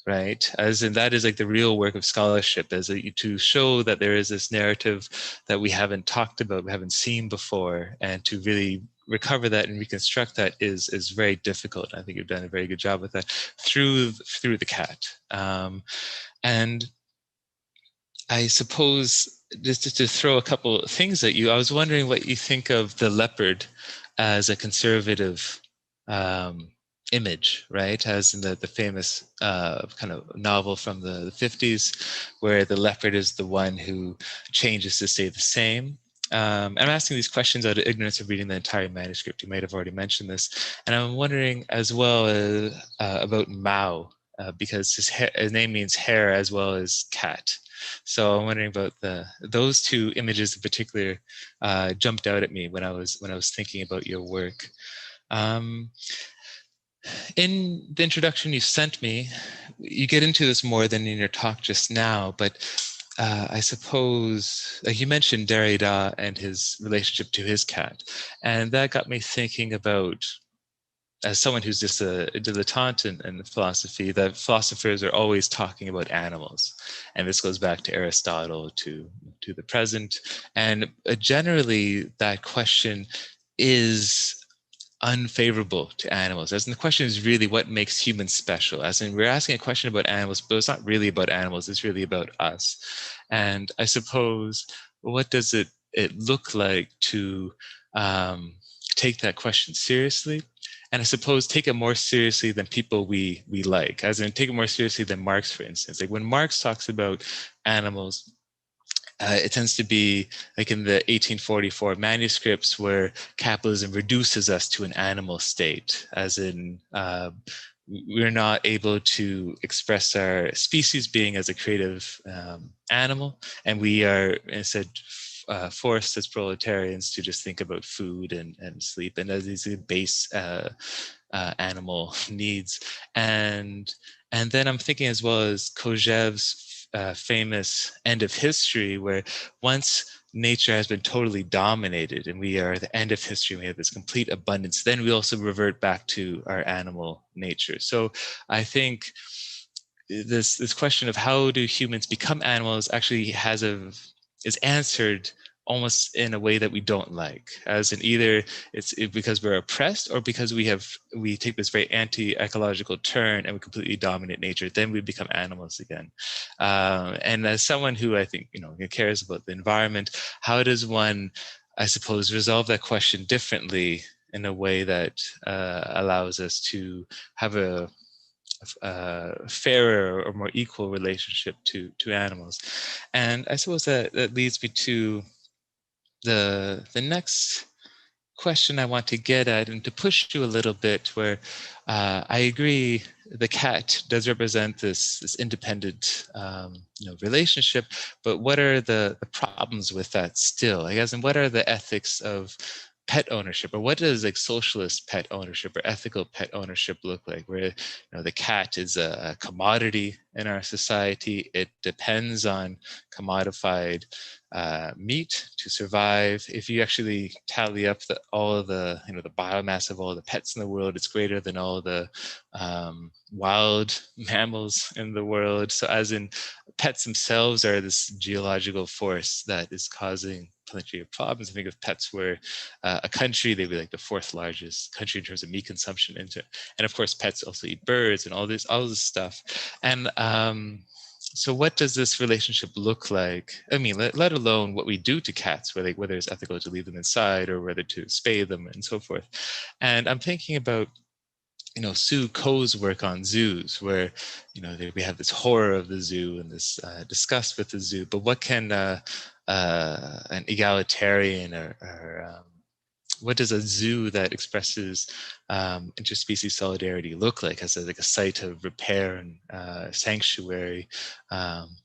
right? As in that is like the real work of scholarship, as to show that there is this narrative that we haven't talked about, we haven't seen before, and to really recover that and reconstruct that is very difficult. I think you've done a very good job with that through the cat. And I suppose just to throw a couple things at you, I was wondering what you think of the leopard as a conservative image, right? As in the famous kind of novel from the 50s, where the leopard is the one who changes to stay the same. I'm asking these questions out of ignorance of reading the entire manuscript. You might have already mentioned this. And I'm wondering as well about Mao, because his name means hare as well as cat. So I'm wondering about those two images in particular jumped out at me when I was thinking about your work. In the introduction you sent me, you get into this more than in your talk just now, but I suppose, like you mentioned Derrida and his relationship to his cat, and that got me thinking about, as someone who's just a dilettante in philosophy, that philosophers are always talking about animals. And this goes back to Aristotle to the present. And generally, that question is unfavorable to animals. As in, the question is really what makes humans special. As in, we're asking a question about animals, but it's not really about animals, it's really about us. And I suppose, what does it look like to take that question seriously? And I suppose take it more seriously than people we like, as in take it more seriously than Marx, for instance. Like when Marx talks about animals, it tends to be like in the 1844 manuscripts where capitalism reduces us to an animal state, as in we're not able to express our species being as a creative animal, and we are instead forced as proletarians to just think about food and sleep and as these base animal needs. And then I'm thinking as well as Kojève's famous End of History, where once nature has been totally dominated and we are at the end of history, we have this complete abundance, then we also revert back to our animal nature. So I think this question of how do humans become animals actually is answered almost in a way that we don't like, as in either it's because we're oppressed or because we take this very anti-ecological turn and we completely dominate nature, then we become animals again. And as someone who I think cares about the environment, how does one, I suppose, resolve that question differently in a way that allows us to have a fairer or more equal relationship to animals? And I suppose that leads me to the next question I want to get at, and to push you a little bit, where I agree the cat does represent this independent relationship, but what are the problems with that still, I guess, and what are the ethics of pet ownership, or what does like socialist pet ownership or ethical pet ownership look like, where the cat is a commodity in our society. It depends on commodified meat to survive. If you actually tally up all of the the biomass of all the pets in the world, it's greater than all the wild mammals in the world. So as in, pets themselves are this geological force that is causing plenty of problems. I think if pets were a country, they'd be like the fourth largest country in terms of meat consumption. And of course, pets also eat birds and all this stuff. And so what does this relationship look like? I mean, let alone what we do to cats, whether it's ethical to leave them inside or whether to spay them and so forth. And I'm thinking about Sue Coe's work on zoos, where we have this horror of the zoo and this disgust with the zoo. But what can an egalitarian or what does a zoo that expresses interspecies solidarity look like, as a site of repair and sanctuary,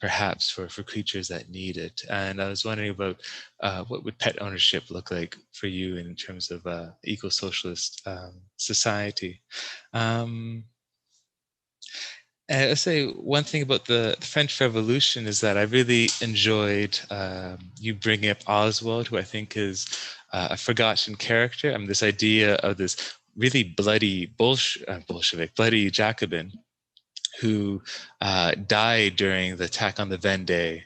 perhaps for creatures that need it? And I was wondering about what would pet ownership look like for you in terms of eco-socialist society? And I'll say one thing about the French Revolution is that I really enjoyed you bringing up Oswald, who I think is a forgotten character. I mean, this idea of this really bloody Bolshevik, bloody Jacobin, who died during the attack on the Vendée,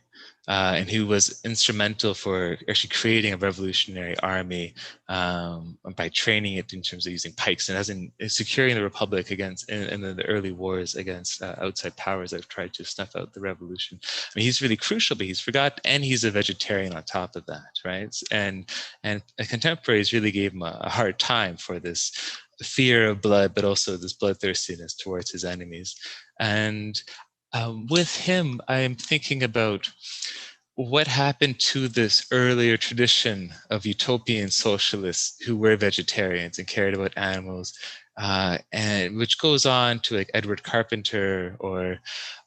and who was instrumental for actually creating a revolutionary army by training it in terms of using pikes, and as in securing the republic against in the early wars against outside powers that have tried to snuff out the revolution. I mean, he's really crucial, but he's forgotten, and he's a vegetarian on top of that, right? And contemporaries really gave him a hard time for this fear of blood, but also this bloodthirstiness towards his enemies. And with him, I'm thinking about what happened to this earlier tradition of utopian socialists who were vegetarians and cared about animals, and which goes on to like Edward Carpenter or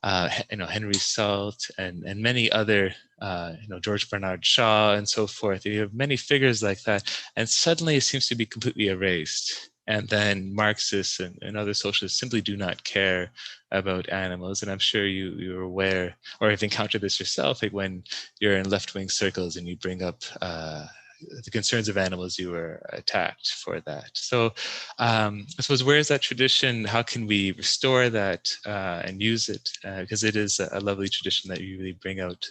Henry Salt and many other George Bernard Shaw and so forth. You have many figures like that, and suddenly it seems to be completely erased. And then Marxists and other socialists simply do not care about animals. And I'm sure you're aware, or have encountered this yourself, like when you're in left-wing circles and you bring up the concerns of animals, you were attacked for that. So I suppose, where is that tradition? How can we restore that and use it? Because it is a lovely tradition that you really bring out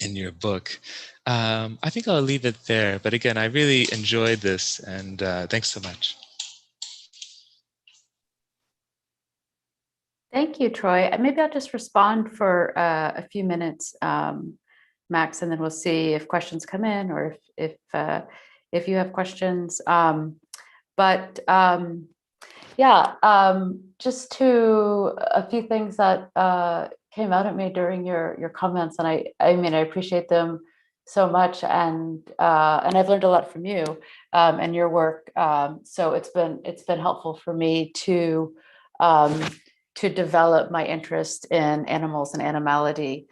in your book. I think I'll leave it there. But again, I really enjoyed this, and thanks so much. Thank you, Troy. Maybe I'll just respond for a few minutes, Max, and then we'll see if questions come in or if you have questions. Just to a few things that came out at me during your comments, and I mean, I appreciate them so much, and I've learned a lot from you and your work. So it's been helpful for me to develop my interest in animals and animality,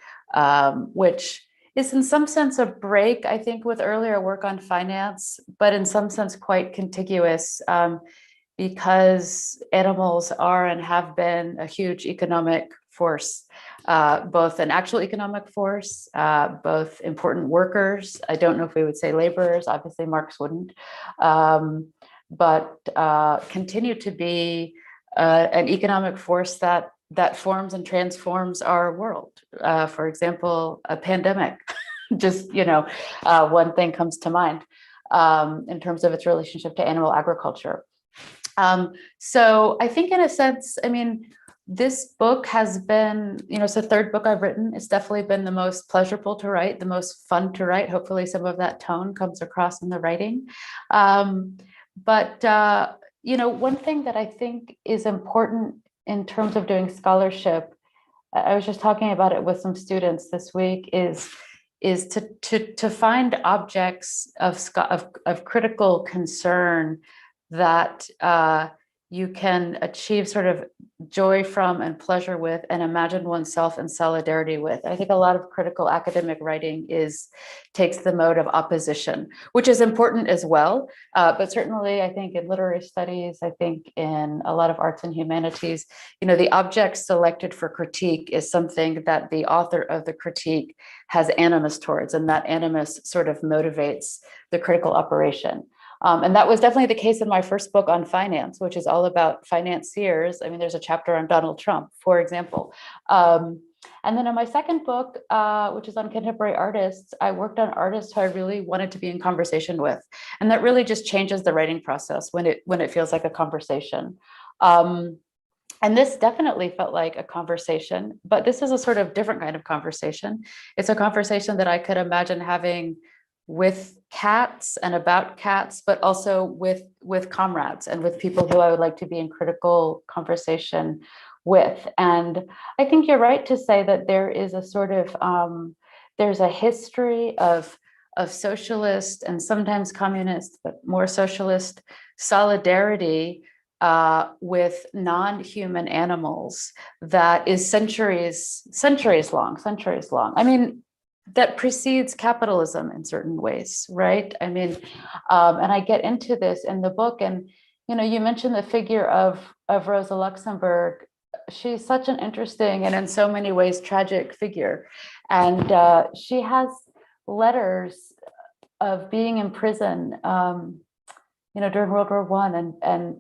which is in some sense a break, I think, with earlier work on finance, but in some sense quite contiguous, because animals are and have been a huge economic force, both an actual economic force, both important workers. I don't know if we would say laborers, obviously Marx wouldn't, but continue to be an economic force that forms and transforms our world. For example, a pandemic, just, one thing comes to mind in terms of its relationship to animal agriculture. So I think in a sense, I mean, this book has been, it's the third book I've written. It's definitely been the most pleasurable to write, the most fun to write. Hopefully some of that tone comes across in the writing. One thing that I think is important in terms of doing scholarship, I was just talking about it with some students this week, is is to find objects of critical concern that you can achieve sort of joy from and pleasure with and imagine oneself in solidarity with. I think a lot of critical academic writing takes the mode of opposition, which is important as well. But certainly I think in literary studies, I think in a lot of arts and humanities, the object selected for critique is something that the author of the critique has animus towards, and that animus sort of motivates the critical operation. And that was definitely the case in my first book on finance, which is all about financiers. I mean, there's a chapter on Donald Trump, for example. And then in my second book, which is on contemporary artists, I worked on artists who I really wanted to be in conversation with. And that really just changes the writing process when it feels like a conversation. And this definitely felt like a conversation, but this is a sort of different kind of conversation. It's a conversation that I could imagine having with cats and about cats, but also with comrades and with people who I would like to be in critical conversation with. And I think you're right to say that there is a sort of, there's a history of socialist and sometimes communist, but more socialist solidarity with non-human animals that is centuries long. I mean, that precedes capitalism in certain ways, right? I mean, and I get into this in the book, and you mentioned the figure of Rosa Luxemburg. She's such an interesting and in so many ways tragic figure, and she has letters of being in prison, during World War I, and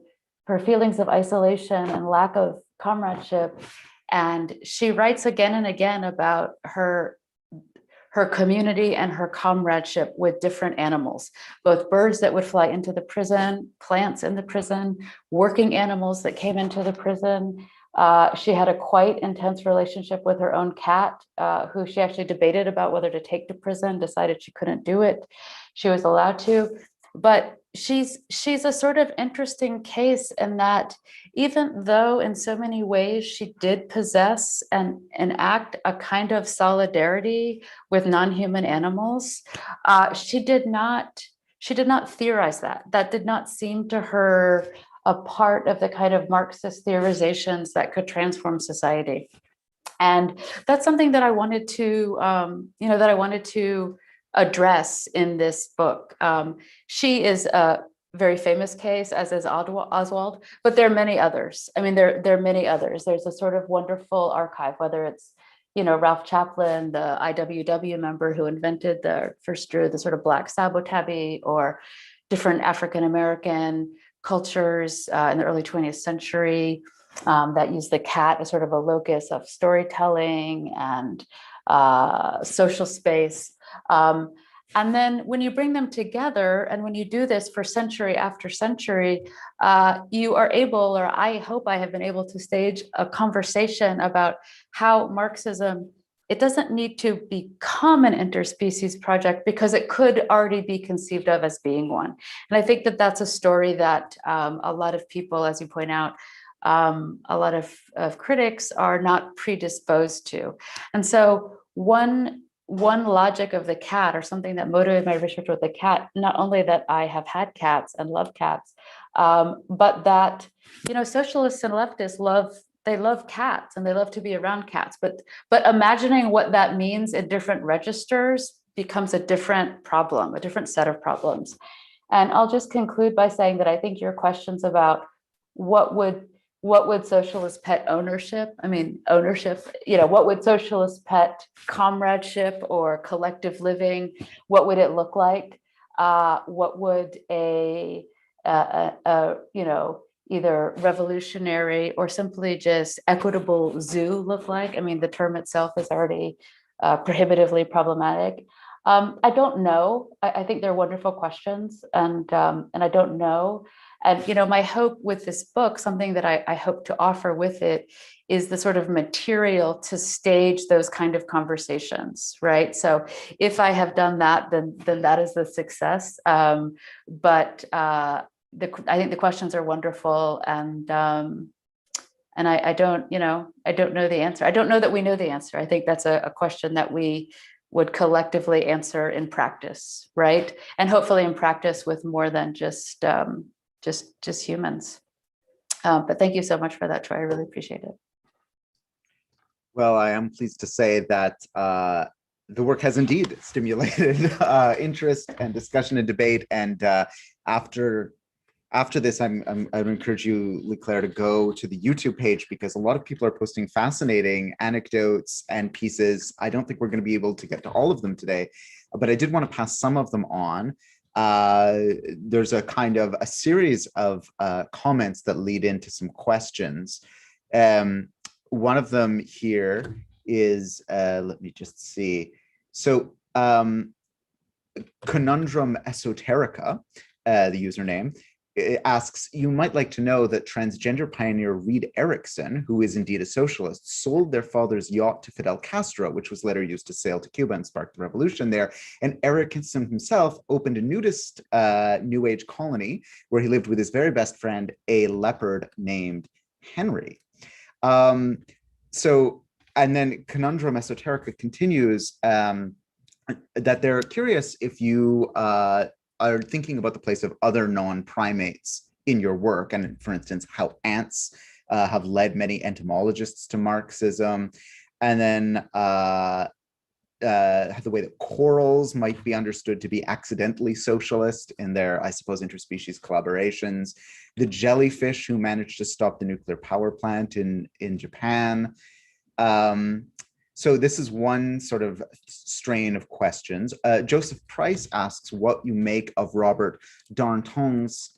her feelings of isolation and lack of comradeship, and she writes again and again about her community and her comradeship with different animals, both birds that would fly into the prison, plants in the prison, working animals that came into the prison. She had a quite intense relationship with her own cat, who she actually debated about whether to take to prison, decided she couldn't do it. She was allowed to, but she's a sort of interesting case in that even though in so many ways she did possess and enact a kind of solidarity with non-human animals, she did not theorize that. That did not seem to her a part of the kind of Marxist theorizations that could transform society. And that's something that I wanted to address in this book. She is a very famous case, as is Oswald, but there are many others. I mean, there are many others. There's a sort of wonderful archive, whether it's, Ralph Chaplin, the IWW member who first drew the sort of black sabo tabby, or different African-American cultures in the early 20th century that used the cat as sort of a locus of storytelling and social space. And then when you bring them together, and when you do this for century after century, you are able, or I hope I have been able to stage a conversation about how Marxism, it doesn't need to become an interspecies project because it could already be conceived of as being one. And I think that that's a story that a lot of people, as you point out, a lot of critics are not predisposed to. And so one logic of the cat, or something that motivated my research with the cat, not only that I have had cats and love cats, but that, socialists and leftists love cats and they love to be around cats, but imagining what that means in different registers becomes a different problem, a different set of problems. And I'll just conclude by saying that I think your questions about what would socialist pet ownership, what would socialist pet comradeship or collective living, what would it look like? What would either revolutionary or simply just equitable zoo look like? I mean, the term itself is already prohibitively problematic. I don't know. I think they're wonderful questions, and I don't know. And my hope with this book, something that I hope to offer with it, is the sort of material to stage those kind of conversations, right? So if I have done that, then that is the success. But I think the questions are wonderful, and I don't know the answer. I don't know that we know the answer. I think that's a question that we would collectively answer in practice, right? And hopefully in practice with more than just humans. But thank you so much for that, Troy. I really appreciate it. Well, I am pleased to say that the work has indeed stimulated interest and discussion and debate. And after this, I would encourage you, Leigh, to go to the YouTube page, because a lot of people are posting fascinating anecdotes and pieces. I don't think we're going to be able to get to all of them today, but I did want to pass some of them on. There's a kind of a series of comments that lead into some questions. One of them here is, let me just see. So Conundrum Esoterica, the username, it asks, you might like to know that transgender pioneer Reed Erickson, who is indeed a socialist, sold their father's yacht to Fidel Castro, which was later used to sail to Cuba and spark the revolution there. And Erickson himself opened a nudist New Age colony where he lived with his very best friend, a leopard named Henry. And then Conundrum Esoterica continues that they're curious if you are thinking about the place of other non-primates in your work, and for instance, how ants have led many entomologists to Marxism, and then the way that corals might be understood to be accidentally socialist in their, I suppose, interspecies collaborations, the jellyfish who managed to stop the nuclear power plant in Japan. So this is one sort of strain of questions. Joseph Price asks what you make of Robert Darnton's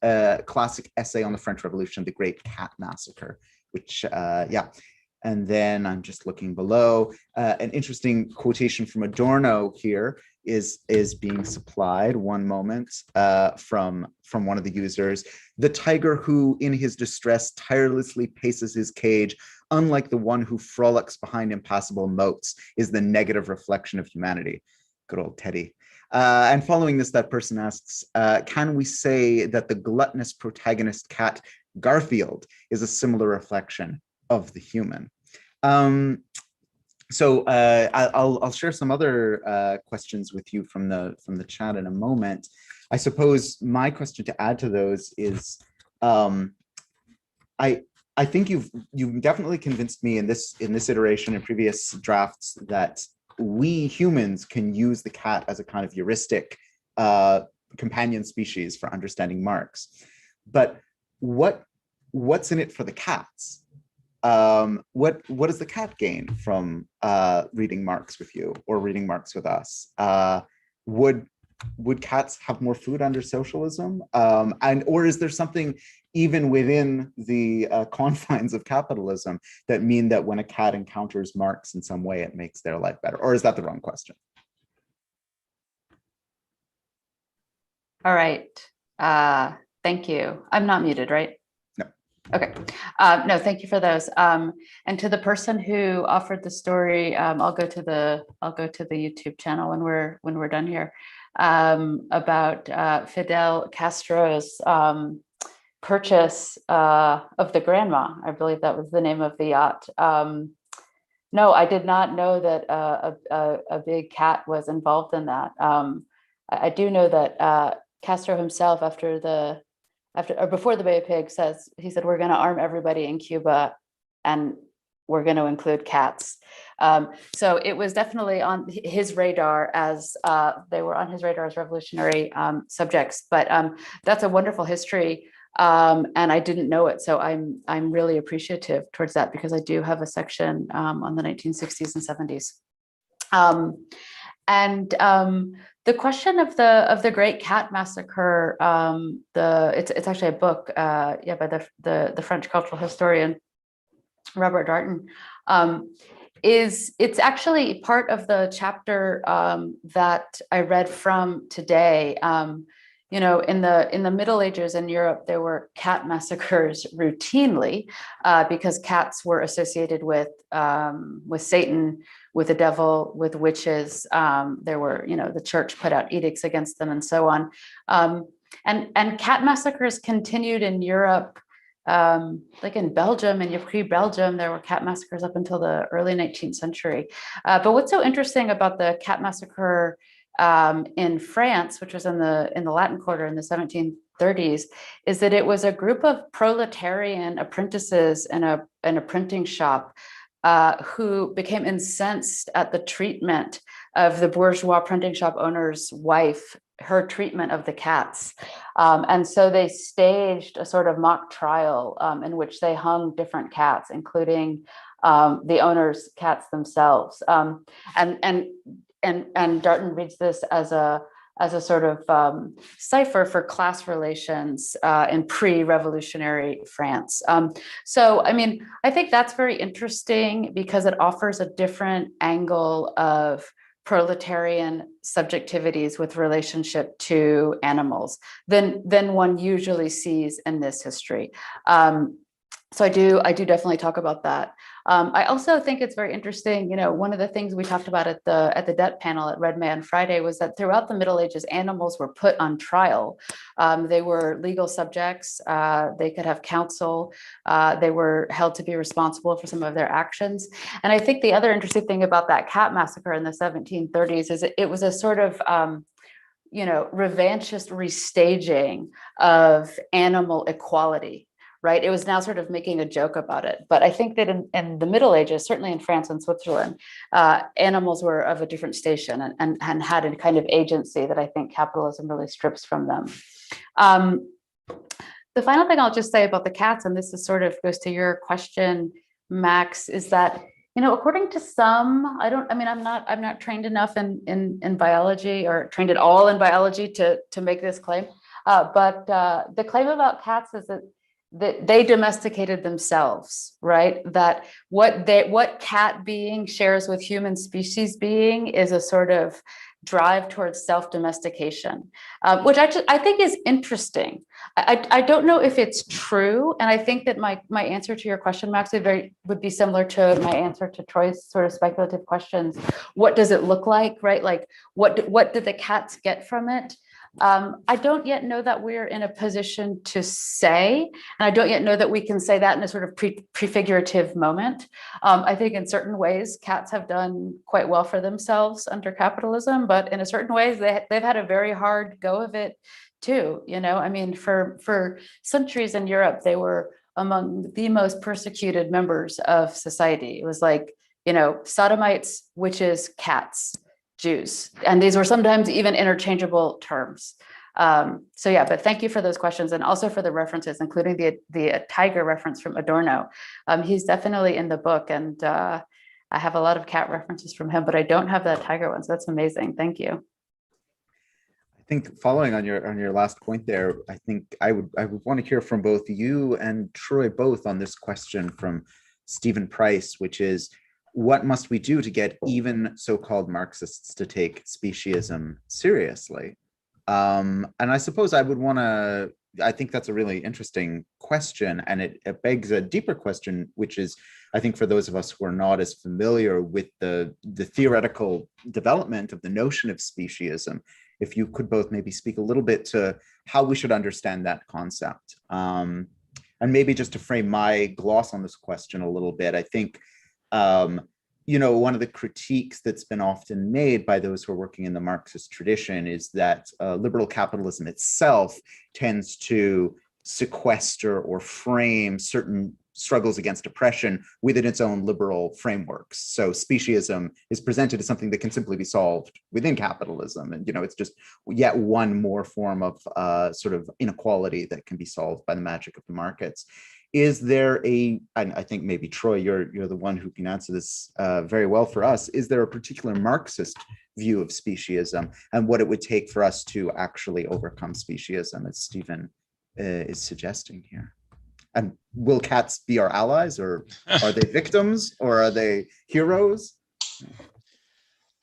classic essay on the French Revolution, The Great Cat Massacre, which, yeah. And then I'm just looking below. An interesting quotation from Adorno here is being supplied, one moment, from one of the users. The tiger who in his distress tirelessly paces his cage, unlike the one who frolics behind impassable moats, is the negative reflection of humanity. Good old Teddy. And following this, that person asks, can we say that the gluttonous protagonist cat Garfield is a similar reflection of the human? So I'll share some other questions with you from the chat in a moment. I suppose my question to add to those is, I think you've definitely convinced me in this iteration and previous drafts that we humans can use the cat as a kind of heuristic companion species for understanding Marx. But what's in it for the cats? What does the cat gain from reading Marx with you or reading Marx with us? Would cats have more food under socialism? Or is there something even within the confines of capitalism that mean that when a cat encounters Marx in some way, it makes their life better? Or is that the wrong question? All right. Thank you. I'm not muted, right? No. Okay. No, thank you for those. And to the person who offered the story, I'll go to the YouTube channel when we're done here, about Fidel Castro's purchase of the Grandma. I believe that was the name of the yacht. No, I did not know that a big cat was involved in that. I do know that Castro himself, before the Bay of Pigs, he said, we're going to arm everybody in Cuba and we're going to include cats. So it was definitely on his radar as they were on his radar as revolutionary subjects. But that's a wonderful history. And I didn't know it. So I'm really appreciative towards that, because I do have a section on the 1960s and 70s. The question of the Great Cat Massacre, it's actually a book, by the French cultural historian Robert Darnton. It's actually part of the chapter that I read from today. In the Middle Ages in Europe, there were cat massacres routinely because cats were associated with Satan, with the devil, with witches. There were, the church put out edicts against them and so on. And cat massacres continued in Europe like in Belgium and Ypres, Belgium, there were cat massacres up until the early 19th century. But what's so interesting about the cat massacre in France, which was in the Latin Quarter in the 1730s, is that it was a group of proletarian apprentices in a printing shop who became incensed at the treatment of the bourgeois printing shop owner's wife, her treatment of the cats. And so they staged a sort of mock trial in which they hung different cats, including the owner's cats themselves. And Darton reads this as a sort of cipher for class relations in pre-revolutionary France. So, I mean, I think that's very interesting because it offers a different angle of proletarian subjectivities with relationship to animals than one usually sees in this history. So I do definitely talk about that. I also think it's very interesting, you know, one of the things we talked about at the debt panel at Red May on Friday was that throughout the Middle Ages, animals were put on trial. They were legal subjects. They could have counsel. They were held to be responsible for some of their actions. And I think the other interesting thing about that cat massacre in the 1730s is it was a sort of you know, revanchist restaging of animal equality. Right? It was now sort of making a joke about it. But I think that in the Middle Ages, certainly in France and Switzerland, animals were of a different station and had a kind of agency that I think capitalism really strips from them. The final thing I'll just say about the cats, and this is sort of goes to your question, Max, is that, you know, according to some, I'm not trained enough in biology or trained at all in biology to make this claim. But the claim about cats is that they domesticated themselves, right? That what cat being shares with human species being is a sort of drive towards self-domestication, which actually I think is interesting. I don't know if it's true, and I think that my answer to your question, Max, would be similar to my answer to Troy's sort of speculative questions. What does it look like, right? Like what did the cats get from it? I don't yet know that we're in a position to say, and I don't yet know that we can say that in a sort of prefigurative moment. I think in certain ways, cats have done quite well for themselves under capitalism, but in a certain ways, they've had a very hard go of it too. You know, I mean, for centuries in Europe, they were among the most persecuted members of society. It was like, you know, sodomites, witches, cats, Jews, and these were sometimes even interchangeable terms. So yeah, but thank you for those questions and also for the references, including the tiger reference from Adorno. He's definitely in the book, and I have a lot of cat references from him, but I don't have that tiger one, so that's amazing. Thank you. I think following on your last point there, I think I would want to hear from both you and Troy both on this question from Stephen Price, which is, what must we do to get even so-called Marxists to take speciesism seriously? And I suppose I think that's a really interesting question, and it begs a deeper question, which is, I think for those of us who are not as familiar with the theoretical development of the notion of speciesism, if you could both maybe speak a little bit to how we should understand that concept. And maybe just to frame my gloss on this question a little bit, I think you know, one of the critiques that's been often made by those who are working in the Marxist tradition is that liberal capitalism itself tends to sequester or frame certain struggles against oppression within its own liberal frameworks. So speciesism is presented as something that can simply be solved within capitalism. And, you know, it's just yet one more form of sort of inequality that can be solved by the magic of the markets. Is there and I think maybe Troy, you're the one who can answer this very well for us. Is there a particular Marxist view of speciesism and what it would take for us to actually overcome speciesism, as Stephen is suggesting here? And will cats be our allies, or are they victims, or are they heroes?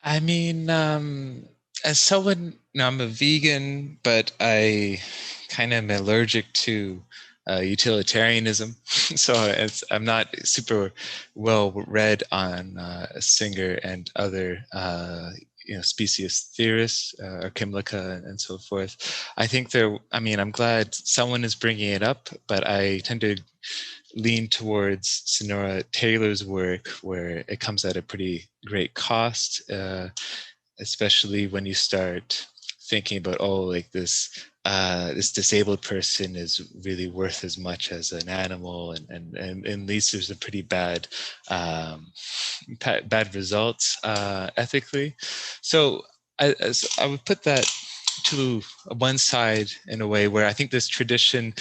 I mean, as someone, I'm a vegan, but I kind of am allergic to utilitarianism, so I'm not super well read on Singer and other speciest theorists, or Kimlicka and so forth. I think I'm glad someone is bringing it up, but I tend to lean towards Sonora Taylor's work, where it comes at a pretty great cost, especially when you start thinking about, this disabled person is really worth as much as an animal, and at least there's a pretty bad results ethically. So I would put that to one side in a way where I think this tradition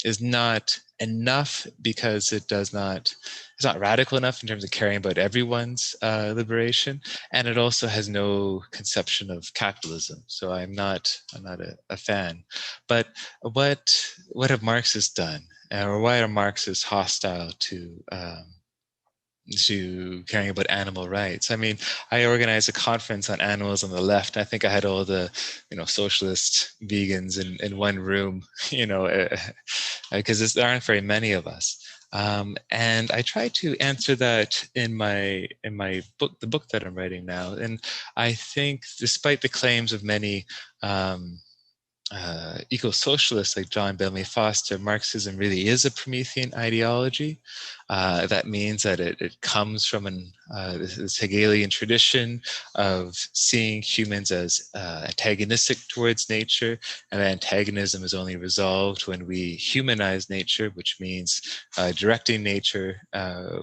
is not enough, because it's not radical enough in terms of caring about everyone's liberation, and it also has no conception of capitalism. So I'm not a fan. But what have Marxists done, or why are Marxists hostile to caring about animal rights? I mean, I organized a conference on animals on the left. I think I had all the, socialist vegans in one room, because there aren't very many of us. And I try to answer that in my book, the book that I'm writing now. And I think, despite the claims of many eco-socialists like John Bentley Foster, Marxism really is a Promethean ideology. That means that it comes from this Hegelian tradition of seeing humans as antagonistic towards nature, and that antagonism is only resolved when we humanize nature, which means directing nature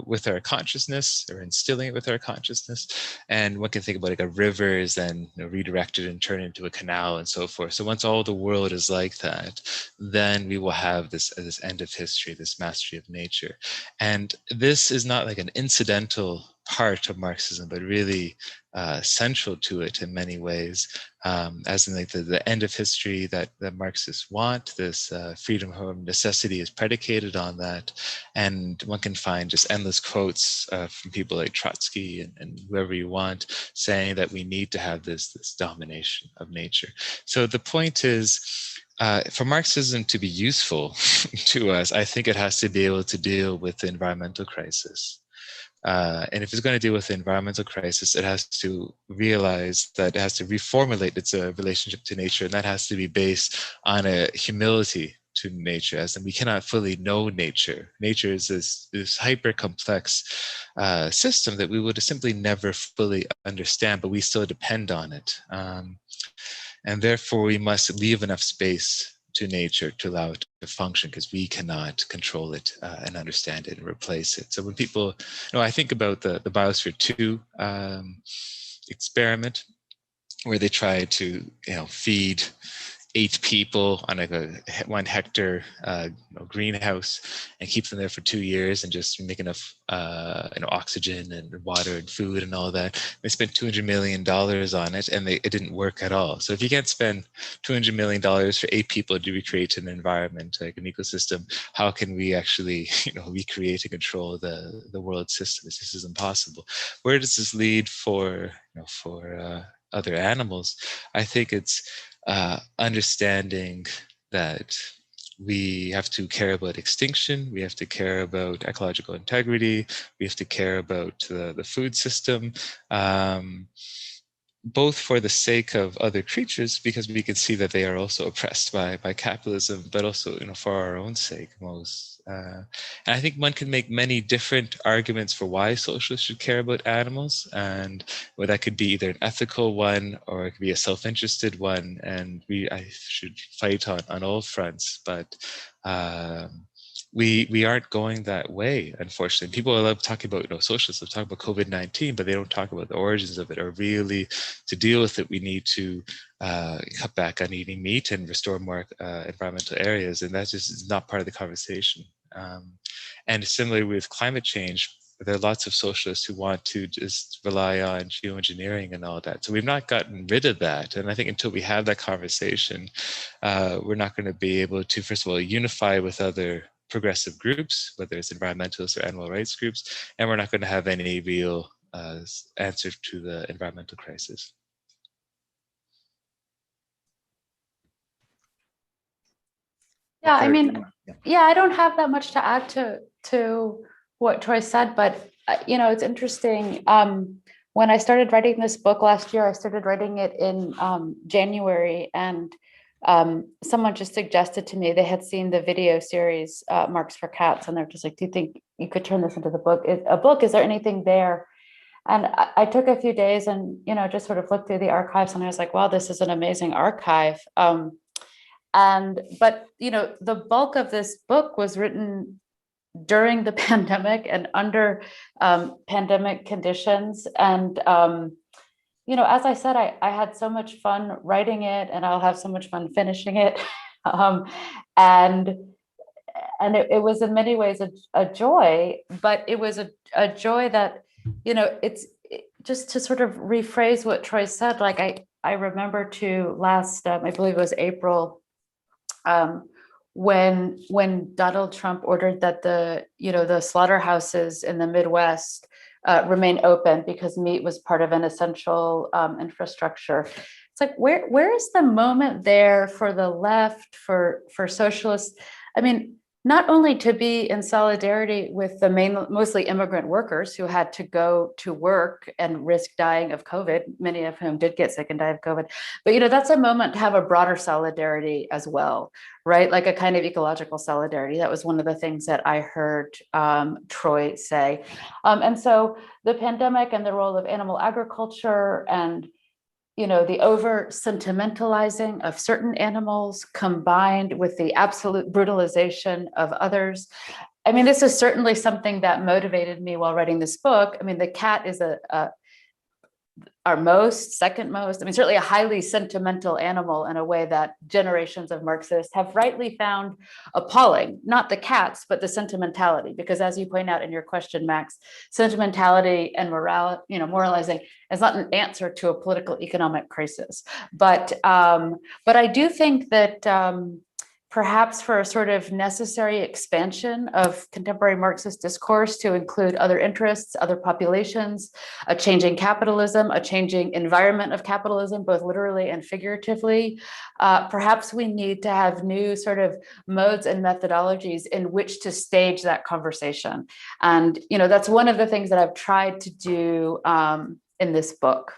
with our consciousness, or instilling it with our consciousness. And one can think about a river is then redirected and turned into a canal and so forth. So once all the world is like that, then we will have this end of history, this mastery of nature. And this is not like an incidental part of Marxism, but really central to it in many ways, as in the end of history that Marxists want. This freedom from necessity is predicated on that. And one can find just endless quotes from people like Trotsky and whoever you want, saying that we need to have this domination of nature. So the point is, for Marxism to be useful to us, I think it has to be able to deal with the environmental crisis. And if it's going to deal with the environmental crisis, it has to realize that it has to reformulate its relationship to nature, and that has to be based on a humility to nature, as in we cannot fully know nature. Nature is this hyper complex system that we would simply never fully understand, but we still depend on it. And therefore, we must leave enough space to nature to allow it to function, because we cannot control it and understand it and replace it. So when people, I think about the Biosphere 2 experiment, where they try to, feed 8 people on a 1 hectare greenhouse and keep them there for 2 years and just make enough oxygen and water and food and all that. They spent $200 million on it, and it didn't work at all. So if you can't spend $200 million for 8 people to recreate an environment, like an ecosystem, how can we actually recreate and control the world system? This is impossible. Where does this lead for other animals? I think it's understanding that we have to care about extinction, we have to care about ecological integrity, we have to care about the food system, both for the sake of other creatures, because we can see that they are also oppressed by capitalism, but also for our own sake most. And I think one can make many different arguments for why socialists should care about animals, and that could be either an ethical one or it could be a self-interested one, and I should fight on all fronts. But we aren't going that way, unfortunately. People love talking about, socialists love talking about COVID-19, but they don't talk about the origins of it, or really to deal with it, we need to cut back on eating meat and restore more environmental areas, and that just is not part of the conversation. And similarly with climate change, there are lots of socialists who want to just rely on geoengineering and all that. So we've not gotten rid of that. And I think until we have that conversation, we're not going to be able to, first of all, unify with other progressive groups, whether it's environmentalists or animal rights groups, and we're not going to have any real answer to the environmental crisis. Yeah, I mean, I don't have that much to add to what Troy said, but it's interesting. when I started writing this book last year, I started writing it in January, and someone just suggested to me they had seen the video series Marx for Cats, and they're just like, "Do you think you could turn this into the book? A book? Is there anything there?" And I took a few days and just sort of looked through the archives, and I was like, "Wow, this is an amazing archive." But the bulk of this book was written during the pandemic and under pandemic conditions. And, as I said, I had so much fun writing it, and I'll have so much fun finishing it. And it was in many ways a joy, but it was a joy that, just to sort of rephrase what Troy said, like I remember last, I believe it was April, when Donald Trump ordered that the slaughterhouses in the Midwest remain open because meat was part of an essential infrastructure. It's like, where is the moment there for the left, for socialists? I mean, not only to be in solidarity with the mostly immigrant workers who had to go to work and risk dying of COVID, many of whom did get sick and die of COVID, but that's a moment to have a broader solidarity as well, right? Like a kind of ecological solidarity. That was one of the things that I heard Troy say. And so the pandemic and the role of animal agriculture and the over sentimentalizing of certain animals combined with the absolute brutalization of others. I mean, this is certainly something that motivated me while writing this book. I mean, the cat is our second most, certainly a highly sentimental animal in a way that generations of Marxists have rightly found appalling, not the cats, but the sentimentality, because as you point out in your question, Max, sentimentality and moralizing is not an answer to a political economic crisis. But I do think that perhaps for a sort of necessary expansion of contemporary Marxist discourse to include other interests, other populations, a changing capitalism, a changing environment of capitalism, both literally and figuratively. Perhaps we need to have new sort of modes and methodologies in which to stage that conversation. And, that's one of the things that I've tried to do in this book.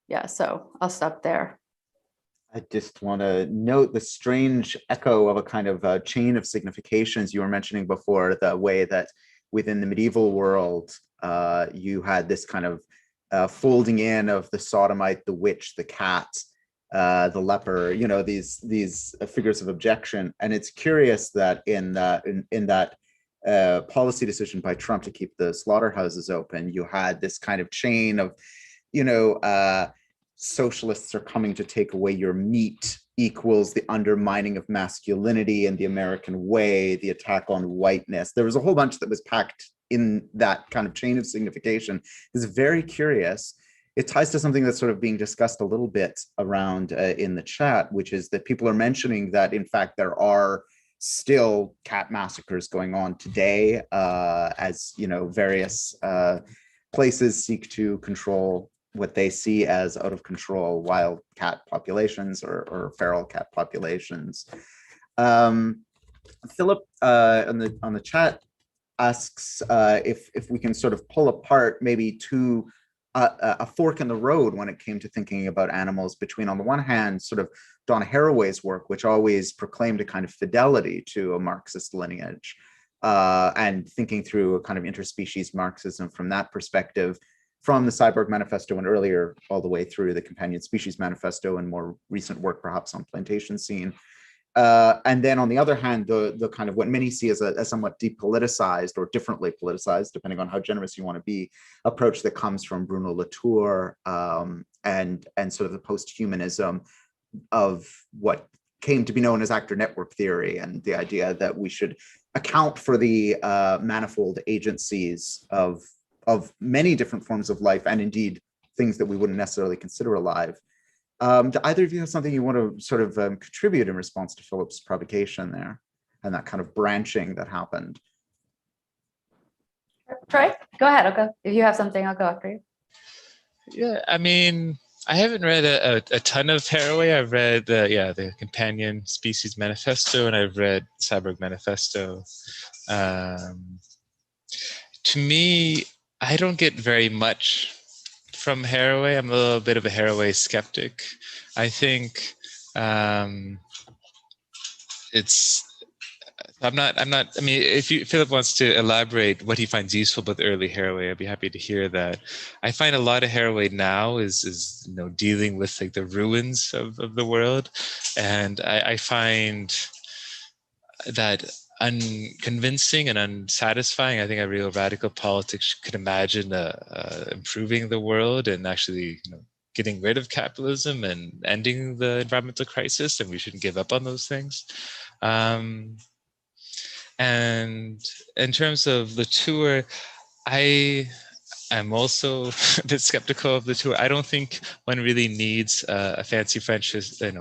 Yeah, so I'll stop there. I just want to note the strange echo of a kind of chain of significations you were mentioning before, the way that within the medieval world, you had this kind of folding in of the sodomite, the witch, the cat, the leper, these figures of objection. And it's curious that in that policy decision by Trump to keep the slaughterhouses open, you had this kind of chain of, socialists are coming to take away your meat equals the undermining of masculinity and the American way, the attack on whiteness. There was a whole bunch that was packed in that kind of chain of signification. It's very curious. It ties to something that's sort of being discussed a little bit around in the chat, which is that people are mentioning that, in fact, there are still cat massacres going on today, as various places seek to control what they see as out of control wild cat populations or feral cat populations. Philip on the chat asks if we can sort of pull apart maybe a fork in the road when it came to thinking about animals between, on the one hand, sort of Donna Haraway's work, which always proclaimed a kind of fidelity to a Marxist lineage, and thinking through a kind of interspecies Marxism from that perspective, from the Cyborg Manifesto and earlier all the way through the Companion Species Manifesto and more recent work perhaps on plantation scene. And then on the other hand, the kind of what many see as a somewhat depoliticized or differently politicized, depending on how generous you want to be, approach that comes from Bruno Latour and sort of the post-humanism of what came to be known as actor network theory, and the idea that we should account for the manifold agencies of many different forms of life, and indeed things that we wouldn't necessarily consider alive. Do either of you have something you want to sort of contribute in response to Philip's provocation there and that kind of branching that happened? Troy, go ahead. I'll go. If you have something, I'll go after you. Yeah, I haven't read a ton of Haraway. I've read the Companion Species Manifesto, and I've read Cyborg Manifesto. To me, I don't get very much from Haraway. I'm a little bit of a Haraway skeptic. I think it's, I mean, if Philip wants to elaborate what he finds useful about the early Haraway, I'd be happy to hear that. I find a lot of Haraway now is dealing with like the ruins of the world. And I find that unconvincing and unsatisfying. I think a real radical politics could imagine improving the world and actually getting rid of capitalism and ending the environmental crisis, and we shouldn't give up on those things. And in terms of the tour, I'm also a bit skeptical of the tour. I don't think one really needs a fancy French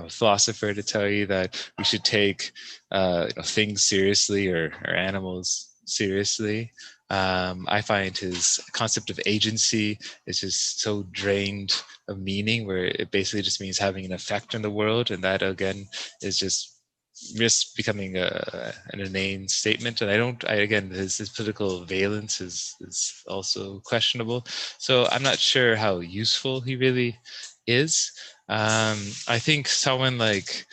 philosopher to tell you that we should take things seriously or animals seriously. I find his concept of agency is just so drained of meaning, where it basically just means having an effect on the world, and that again is just risks becoming an inane statement. And again, his political valence is also questionable. So I'm not sure how useful he really is. I think someone like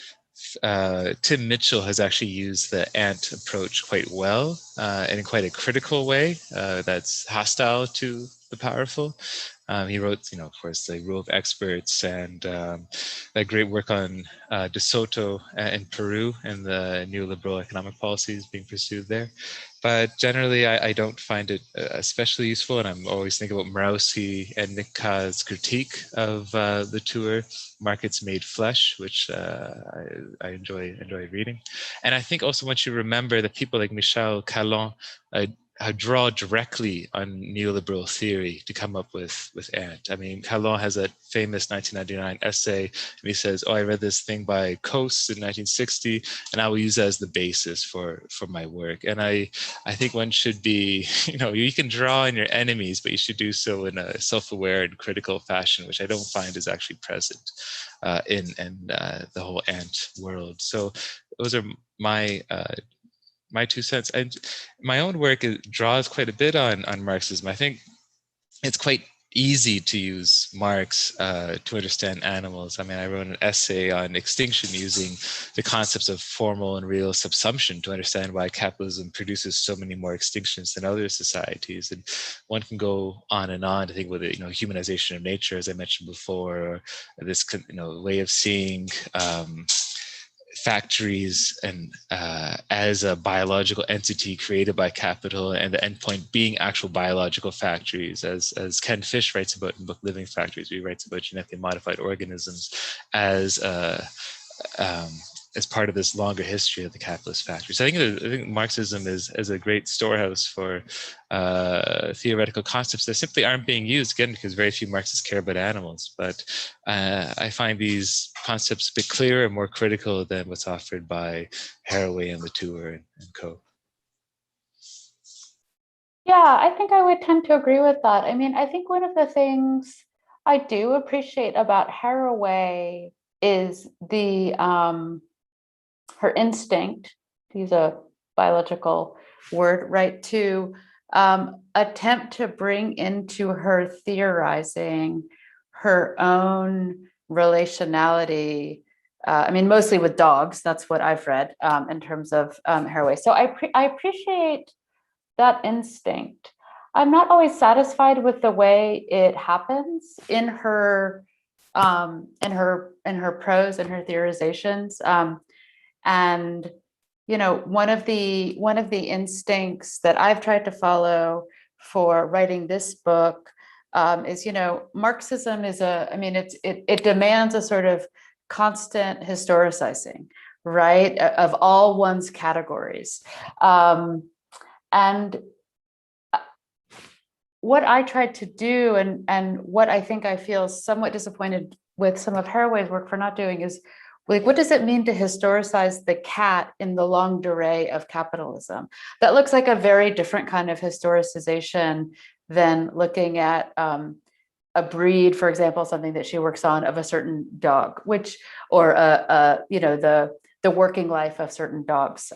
Tim Mitchell has actually used the ant approach quite well, and in quite a critical way that's hostile to the powerful. He wrote, of course, the Rule of Experts and that great work on De Soto in Peru and the neoliberal economic policies being pursued there. But generally, I don't find it especially useful. And I'm always thinking about Marowski and Nick Ka's critique of the tour, Markets Made Flesh, which I enjoy reading. And I think also once you remember that people like Michel Calon draw directly on neoliberal theory to come up with Ant. I mean, Calon has that famous 1999 essay, and he says, "Oh, I read this thing by Coase in 1960, and I will use that as the basis for my work." And I think one should be, you can draw on your enemies, but you should do so in a self-aware and critical fashion, which I don't find is actually present in the whole Ant world. So those are my 2 cents. And my own work draws quite a bit on Marxism. I think it's quite easy to use Marx to understand animals. I mean, I wrote an essay on extinction using the concepts of formal and real subsumption to understand why capitalism produces so many more extinctions than other societies. And one can go on and on to think with it, humanization of nature, as I mentioned before, or this way of seeing factories and as a biological entity created by capital, and the endpoint being actual biological factories, as Ken Fish writes about in book Living Factories, where he writes about genetically modified organisms as part of this longer history of the capitalist factory. So I think Marxism is a great storehouse for theoretical concepts that simply aren't being used, again, because very few Marxists care about animals. But I find these concepts a bit clearer and more critical than what's offered by Haraway and Latour and co. Yeah, I think I would tend to agree with that. I mean, I think one of the things I do appreciate about Haraway is her instinct, to use a biological word, right, to attempt to bring into her theorizing her own relationality. I mean, mostly with dogs. That's what I've read in terms of Haraway. So I appreciate that instinct. I'm not always satisfied with the way it happens in her prose and her theorizations. And one of the instincts that I've tried to follow for writing this book is, Marxism is it demands a sort of constant historicizing, right, of all one's categories. And what I tried to do, and what I think I feel somewhat disappointed with some of Haraway's work for not doing, is like, what does it mean to historicize the cat in the longue durée of capitalism? That looks like a very different kind of historicization than looking at a breed, for example, something that she works on, of a certain dog, or the working life of certain dogs.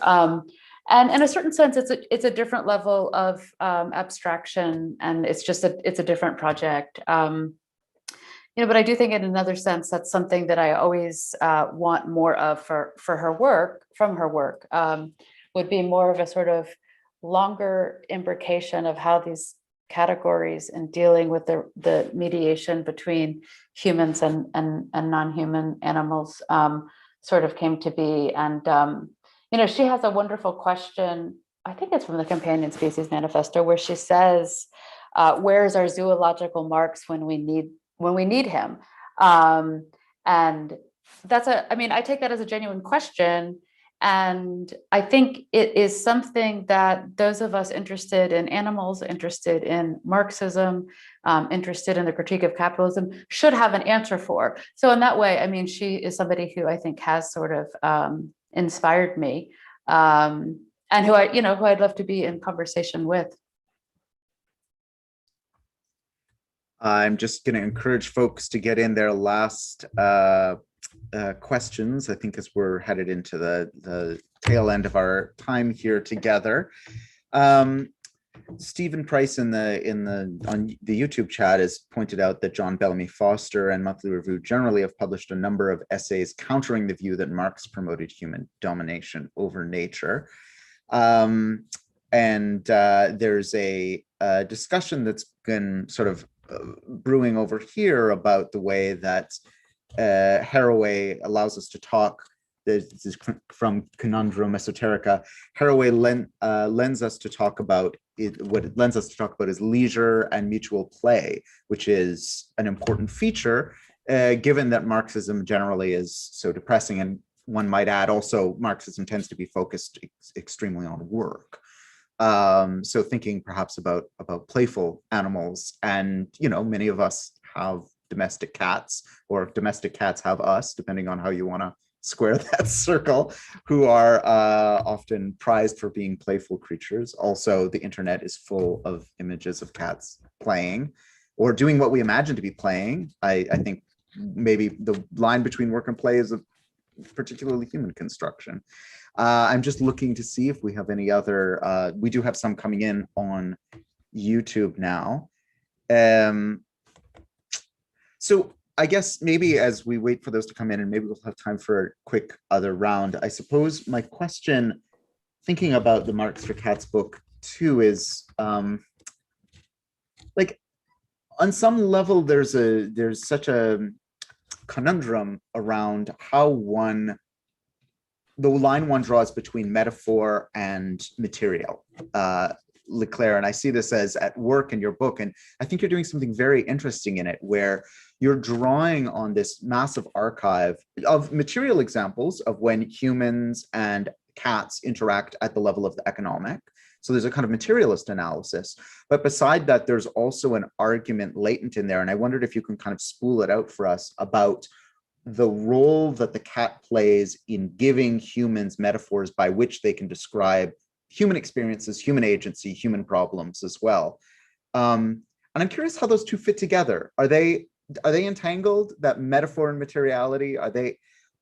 And in a certain sense, it's a different level of abstraction, and it's a different project. But I do think in another sense, that's something that I always want more of for her work, from her work, would be more of a sort of longer imbrication of how these categories and dealing with the mediation between humans and non-human animals sort of came to be. And she has a wonderful question, I think it's from the Companion Species Manifesto, where she says, where is our zoological Marx when we need him? And that's I take that as a genuine question. And I think it is something that those of us interested in animals, interested in Marxism, interested in the critique of capitalism should have an answer for. So in that way, she is somebody who I think has sort of inspired me, and who I'd love to be in conversation with. I'm just going to encourage folks to get in their last questions, I think, as we're headed into the tail end of our time here together. Stephen Price on the YouTube chat has pointed out that John Bellamy Foster and Monthly Review generally have published a number of essays countering the view that Marx promoted human domination over nature. And there's a discussion that's been sort of brewing over here about the way that Haraway allows us to talk. This is from Conundrum Esoterica. Haraway lends us to talk about what it lends us to talk about is leisure and mutual play, which is an important feature, given that Marxism generally is so depressing. And one might add also, Marxism tends to be focused extremely on work. So thinking perhaps about playful animals, and many of us have domestic cats, or domestic cats have us, depending on how you want to square that circle, who are often prized for being playful creatures. Also, the internet is full of images of cats playing or doing what we imagine to be playing. I think maybe the line between work and play is a particularly human construction. I'm just looking to see if we have any other, we do have some coming in on YouTube now. So I guess maybe as we wait for those to come in, and maybe we'll have time for a quick other round, I suppose my question, thinking about the Marx for Cats book too, is like, on some level, there's such a conundrum around how the line one draws between metaphor and material. Leclerc, and I see this as at work in your book, and I think you're doing something very interesting in it, where you're drawing on this massive archive of material examples of when humans and cats interact at the level of the economic. So there's a kind of materialist analysis, but beside that, there's also an argument latent in there. And I wondered if you can kind of spool it out for us about the role that the cat plays in giving humans metaphors by which they can describe human experiences, human agency, human problems as well. And I'm curious how those two fit together. Are they entangled, that metaphor and materiality?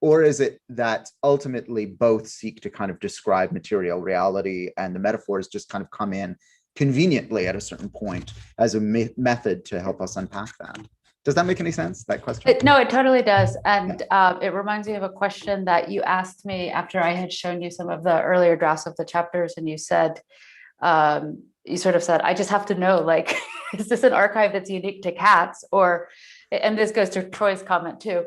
Or is it that ultimately both seek to kind of describe material reality, and the metaphors just kind of come in conveniently at a certain point as a method to help us unpack that? Does that make any sense, that question? No, it totally does. And it reminds me of a question that you asked me after I had shown you some of the earlier drafts of the chapters. And you said, you sort of said, I just have to know, like, is this an archive that's unique to cats? Or, and this goes to Troy's comment too,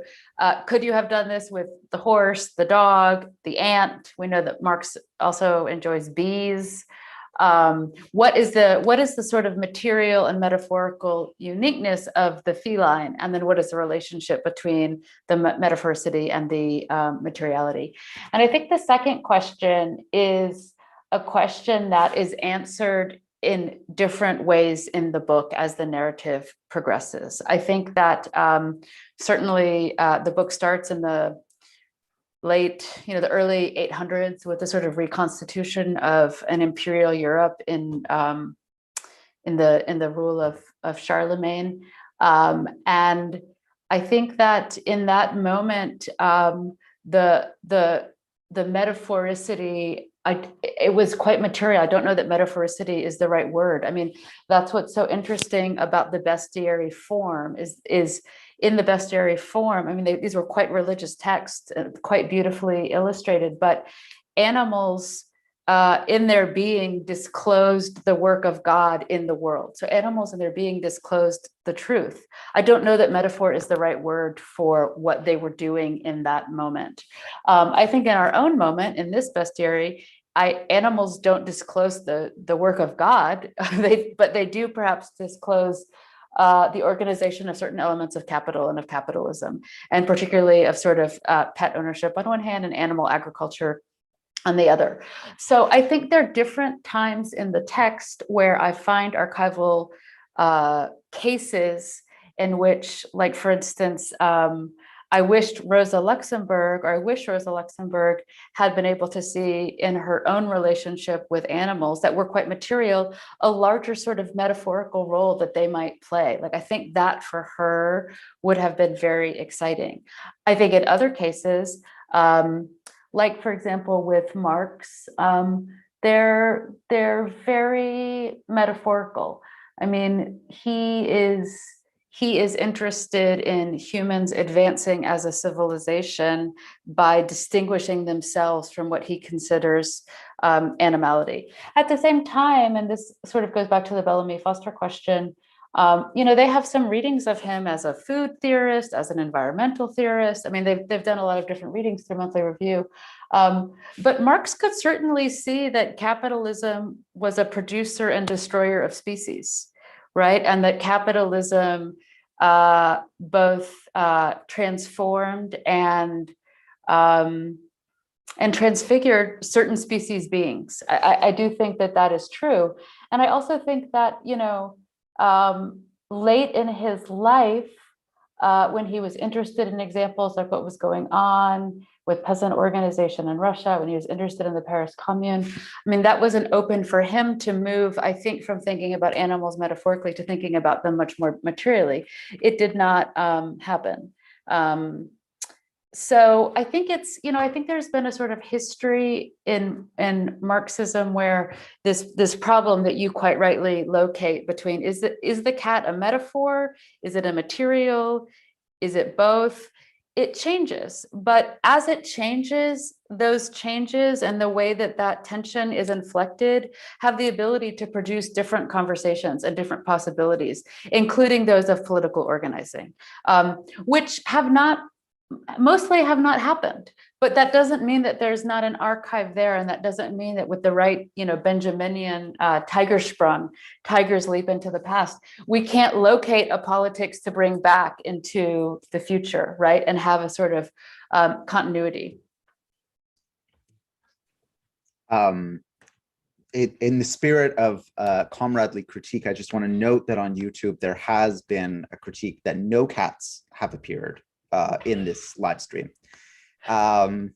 could you have done this with the horse, the dog, the ant? We know that Marx also enjoys bees. What is the sort of material and metaphorical uniqueness of the feline? And then what is the relationship between the metaphoricity and the materiality? And I think the second question is a question that is answered in different ways in the book as the narrative progresses. I think that certainly the book starts in the the early 800s with the sort of reconstitution of an imperial Europe in the rule of Charlemagne, and I think that in that moment the metaphoricity it was quite material. I don't know that metaphoricity is the right word. I mean, that's what's so interesting about the bestiary form is in the bestiary form. I mean, these were quite religious texts, quite beautifully illustrated, but animals in their being disclosed the work of God in the world. So animals in their being disclosed the truth. I don't know that metaphor is the right word for what they were doing in that moment. I think in our own moment, in this bestiary, animals don't disclose the work of God, but they do perhaps disclose the organization of certain elements of capital and of capitalism, and particularly of sort of pet ownership on one hand and animal agriculture on the other. So I think there are different times in the text where I find archival cases in which, like, for instance, I wish Rosa Luxemburg had been able to see in her own relationship with animals that were quite material, a larger sort of metaphorical role that they might play. Like, I think that for her would have been very exciting. I think in other cases, like, for example, with Marx, they're very metaphorical. I mean, he is interested in humans advancing as a civilization by distinguishing themselves from what he considers animality. At the same time, and this sort of goes back to the Bellamy Foster question, they have some readings of him as a food theorist, as an environmental theorist. I mean, they've done a lot of different readings through Monthly Review. But Marx could certainly see that capitalism was a producer and destroyer of species, right? And that capitalism both transformed and transfigured certain species beings. I do think that is true. And I also think that, late in his life, when he was interested in examples like what was going on with peasant organization in Russia, when he was interested in the Paris Commune, I mean, that wasn't open for him to move, I think, from thinking about animals metaphorically to thinking about them much more materially. It did not happen. So I think I think there's been a sort of history in Marxism where this problem that you quite rightly locate between is the cat a metaphor? Is it a material? Is it both? It changes, but as it changes, those changes and the way that tension is inflected have the ability to produce different conversations and different possibilities, including those of political organizing, which mostly have not happened. But that doesn't mean that there's not an archive there, and that doesn't mean that with the right, Benjaminian Tigersprung, tigers leap into the past, we can't locate a politics to bring back into the future, right, and have a sort of continuity. In the spirit of comradely critique, I just want to note that on YouTube there has been a critique that no cats have appeared in this live stream. And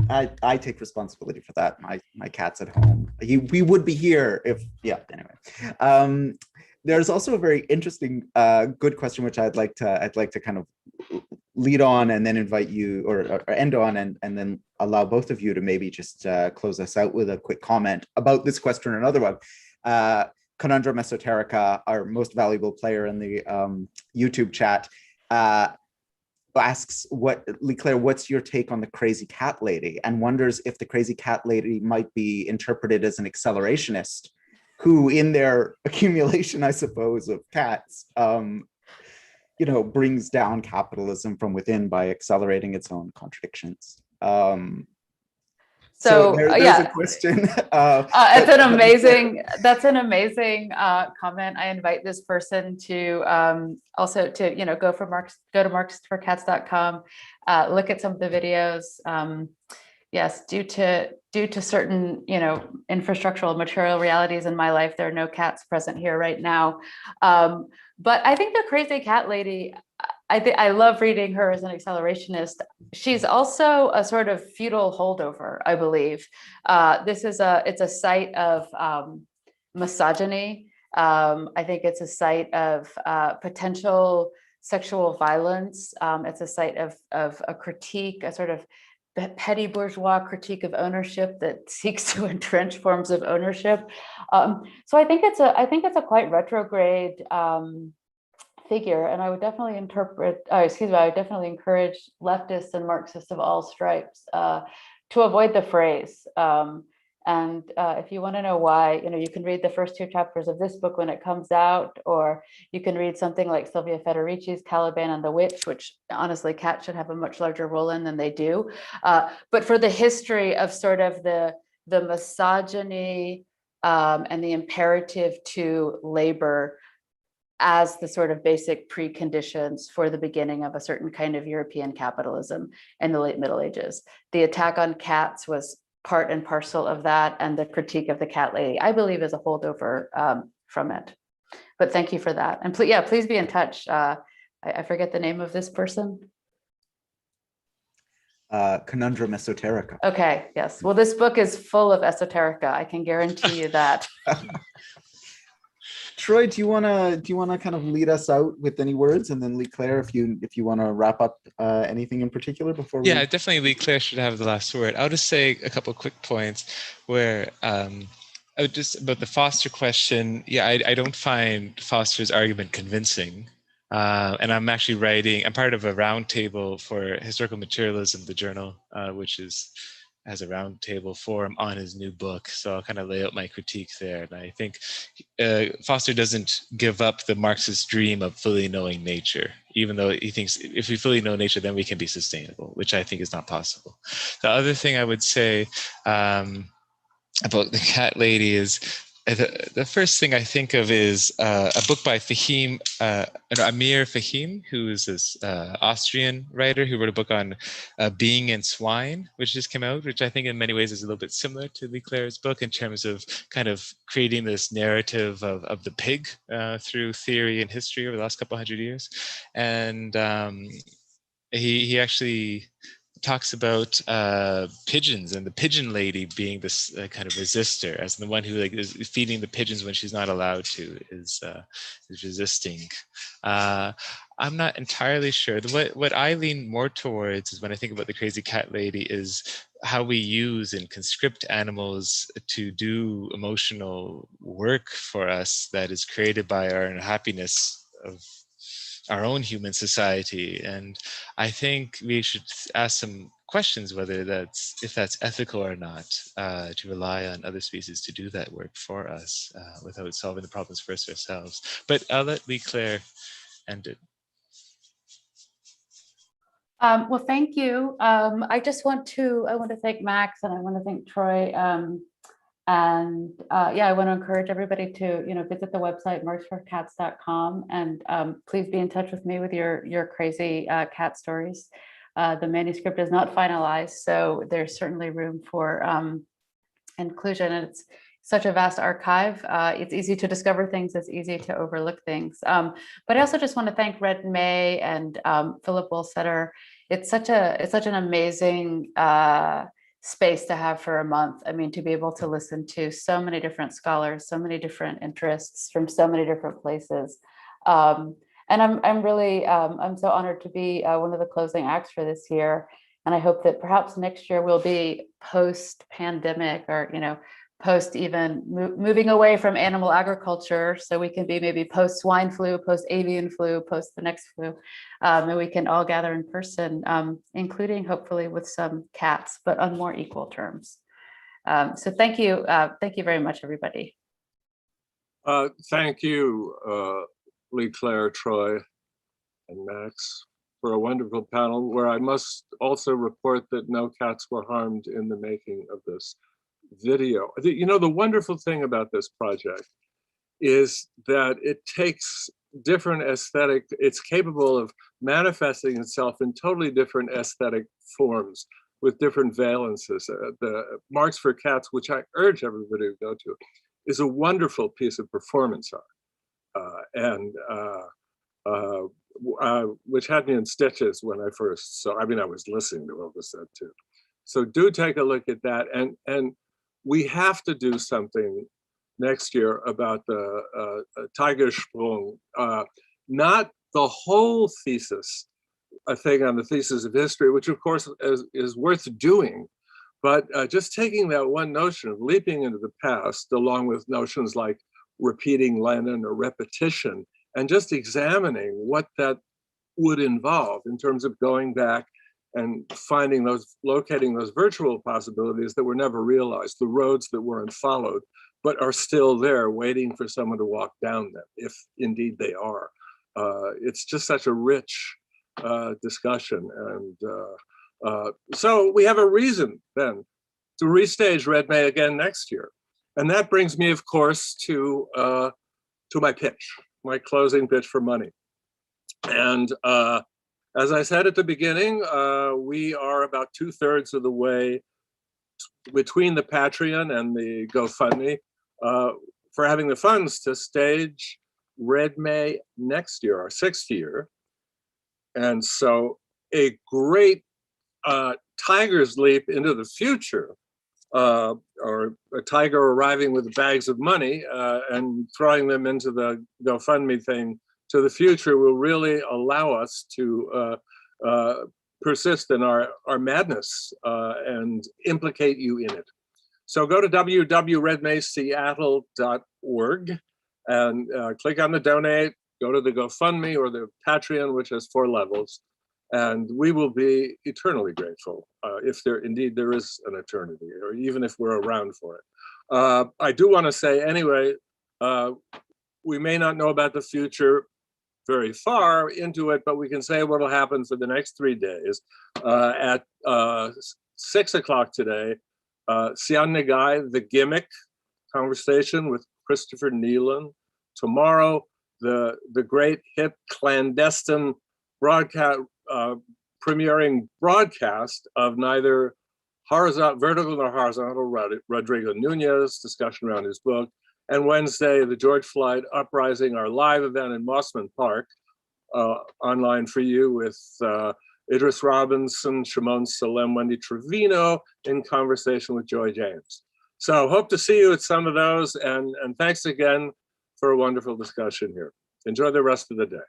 I take responsibility for that. My cat's at home. We would be here if, anyway. There's also a very interesting, good question, which I'd like to kind of lead on and then invite you or end on and then allow both of you to maybe just close us out with a quick comment about this question or another one. Conundrum Esoterica, our most valuable player in the YouTube chat, asks, Leigh, what's your take on the crazy cat lady, and wonders if the crazy cat lady might be interpreted as an accelerationist who, in their accumulation, I suppose, of cats, brings down capitalism from within by accelerating its own contradictions. So there's a question. That's an amazing comment. I invite this person to also to go to marxistforcats.com, look at some of the videos. Yes, due to certain infrastructural material realities in my life, there are no cats present here right now. But I think the crazy cat lady, I love reading her as an accelerationist. She's also a sort of feudal holdover, I believe. It's a site of misogyny. I think it's a site of potential sexual violence. It's a site of a critique, a sort of petty bourgeois critique of ownership that seeks to entrench forms of ownership. So I think it's a quite retrograde figure, and I would definitely I would definitely encourage leftists and Marxists of all stripes to avoid the phrase. And if you want to know why, you can read the first 2 chapters of this book when it comes out, or you can read something like Sylvia Federici's Caliban and the Witch, which honestly cats should have a much larger role in than they do. But for the history of sort of the misogyny and the imperative to labor as the sort of basic preconditions for the beginning of a certain kind of European capitalism in the late Middle Ages. The attack on cats was part and parcel of that, and the critique of the cat lady, I believe, is a holdover from it. But thank you for that. And please be in touch. I forget the name of this person. Conundrum Esoterica. Okay, yes. Well, this book is full of esoterica. I can guarantee you that. Troy, do you wanna kind of lead us out with any words, and then Leigh Claire, if you want to wrap up anything in particular before we? Yeah, definitely Leigh Claire should have the last word. I'll just say a couple of quick points where I would just about the Foster question. Yeah, I don't find Foster's argument convincing. And I'm actually I'm part of a roundtable for historical materialism, the journal, which has a roundtable forum on his new book. So I'll kind of lay out my critique there. And I think Foster doesn't give up the Marxist dream of fully knowing nature, even though he thinks if we fully know nature, then we can be sustainable, which I think is not possible. The other thing I would say about the cat lady is the first thing I think of is a book by Amir Fahim, who is this Austrian writer who wrote a book on being and swine, which just came out, which I think in many ways is a little bit similar to Leigh Claire's book in terms of kind of creating this narrative of the pig through theory and history over the last couple hundred years. And he actually talks about pigeons and the pigeon lady being this kind of resistor, as the one who is feeding the pigeons when she's not allowed to is resisting. I'm not entirely sure. What I lean more towards is when I think about the crazy cat lady is how we use and conscript animals to do emotional work for us that is created by our unhappiness of our own human society. And I think we should ask some questions whether if that's ethical or not, to rely on other species to do that work for us without solving the problems first ourselves. But I'll let Leigh Claire end it. Well, thank you. I want to thank Max, and I want to thank Troy. I want to encourage everybody to, visit the website marxforcats.com, and please be in touch with me with your crazy cat stories. The manuscript is not finalized, so there's certainly room for inclusion, and it's such a vast archive. It's easy to discover things, it's easy to overlook things. But I also just want to thank Red May and Philip Wolsetter. It's such an amazing space to have for a month. I mean, to be able to listen to so many different scholars, so many different interests from so many different places. And I'm really, I'm so honored to be one of the closing acts for this year. And I hope that perhaps next year will be post-pandemic, or, post even moving away from animal agriculture. So we can be maybe post-swine flu, post-avian flu, post the next flu. And we can all gather in person, including hopefully with some cats, but on more equal terms. So thank you. Thank you very much, everybody. Thank you, Leigh Claire, Troy, and Max, for a wonderful panel, where I must also report that no cats were harmed in the making of this video. The wonderful thing about this project is that it takes different aesthetic, it's capable of manifesting itself in totally different aesthetic forms with different valences. The Marx for Cats, which I urge everybody to go to, is a wonderful piece of performance art. Which had me in stitches when I first saw. I was listening to what was said too. So do take a look at that. And we have to do something next year about the Tigersprung, not the whole thesis, a thing on the thesis of history, which of course is worth doing. But just taking that one notion of leaping into the past, along with notions like repeating Lenin or repetition, and just examining what that would involve in terms of going back and locating those virtual possibilities that were never realized, the roads that weren't followed, but are still there waiting for someone to walk down them, if indeed they are. It's just such a rich discussion. And so we have a reason then to restage Red May again next year. And that brings me, of course, to my pitch, my closing pitch for money. And as I said at the beginning, we are about 2/3 of the way between the Patreon and the GoFundMe for having the funds to stage Red May next year, our 6th year. And so a great tiger's leap into the future, or a tiger arriving with bags of money and throwing them into the GoFundMe thing to the future, will really allow us to persist in our madness and implicate you in it. So go to www.redmayseattle.org and click on the donate, go to the GoFundMe or the Patreon, which has 4 levels. And we will be eternally grateful if indeed there is an eternity, or even if we're around for it. I do want to say anyway, we may not know about the future very far into it, but we can say what will happen for the next 3 days. At 6 o'clock today, Sian Nagai, The Gimmick, conversation with Christopher Nealon. Tomorrow, the great hit clandestine broadcast, premiering broadcast of neither vertical nor horizontal Rodrigo Nunez, discussion around his book. And Wednesday, the George Floyd Uprising, our live event in Mossman Park, online for you with Idris Robinson, Shimon Salem, Wendy Trevino, in conversation with Joy James. So hope to see you at some of those, and thanks again for a wonderful discussion here. Enjoy the rest of the day.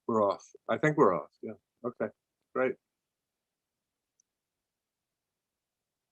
We're off. I think we're off. Yeah. Okay. Great.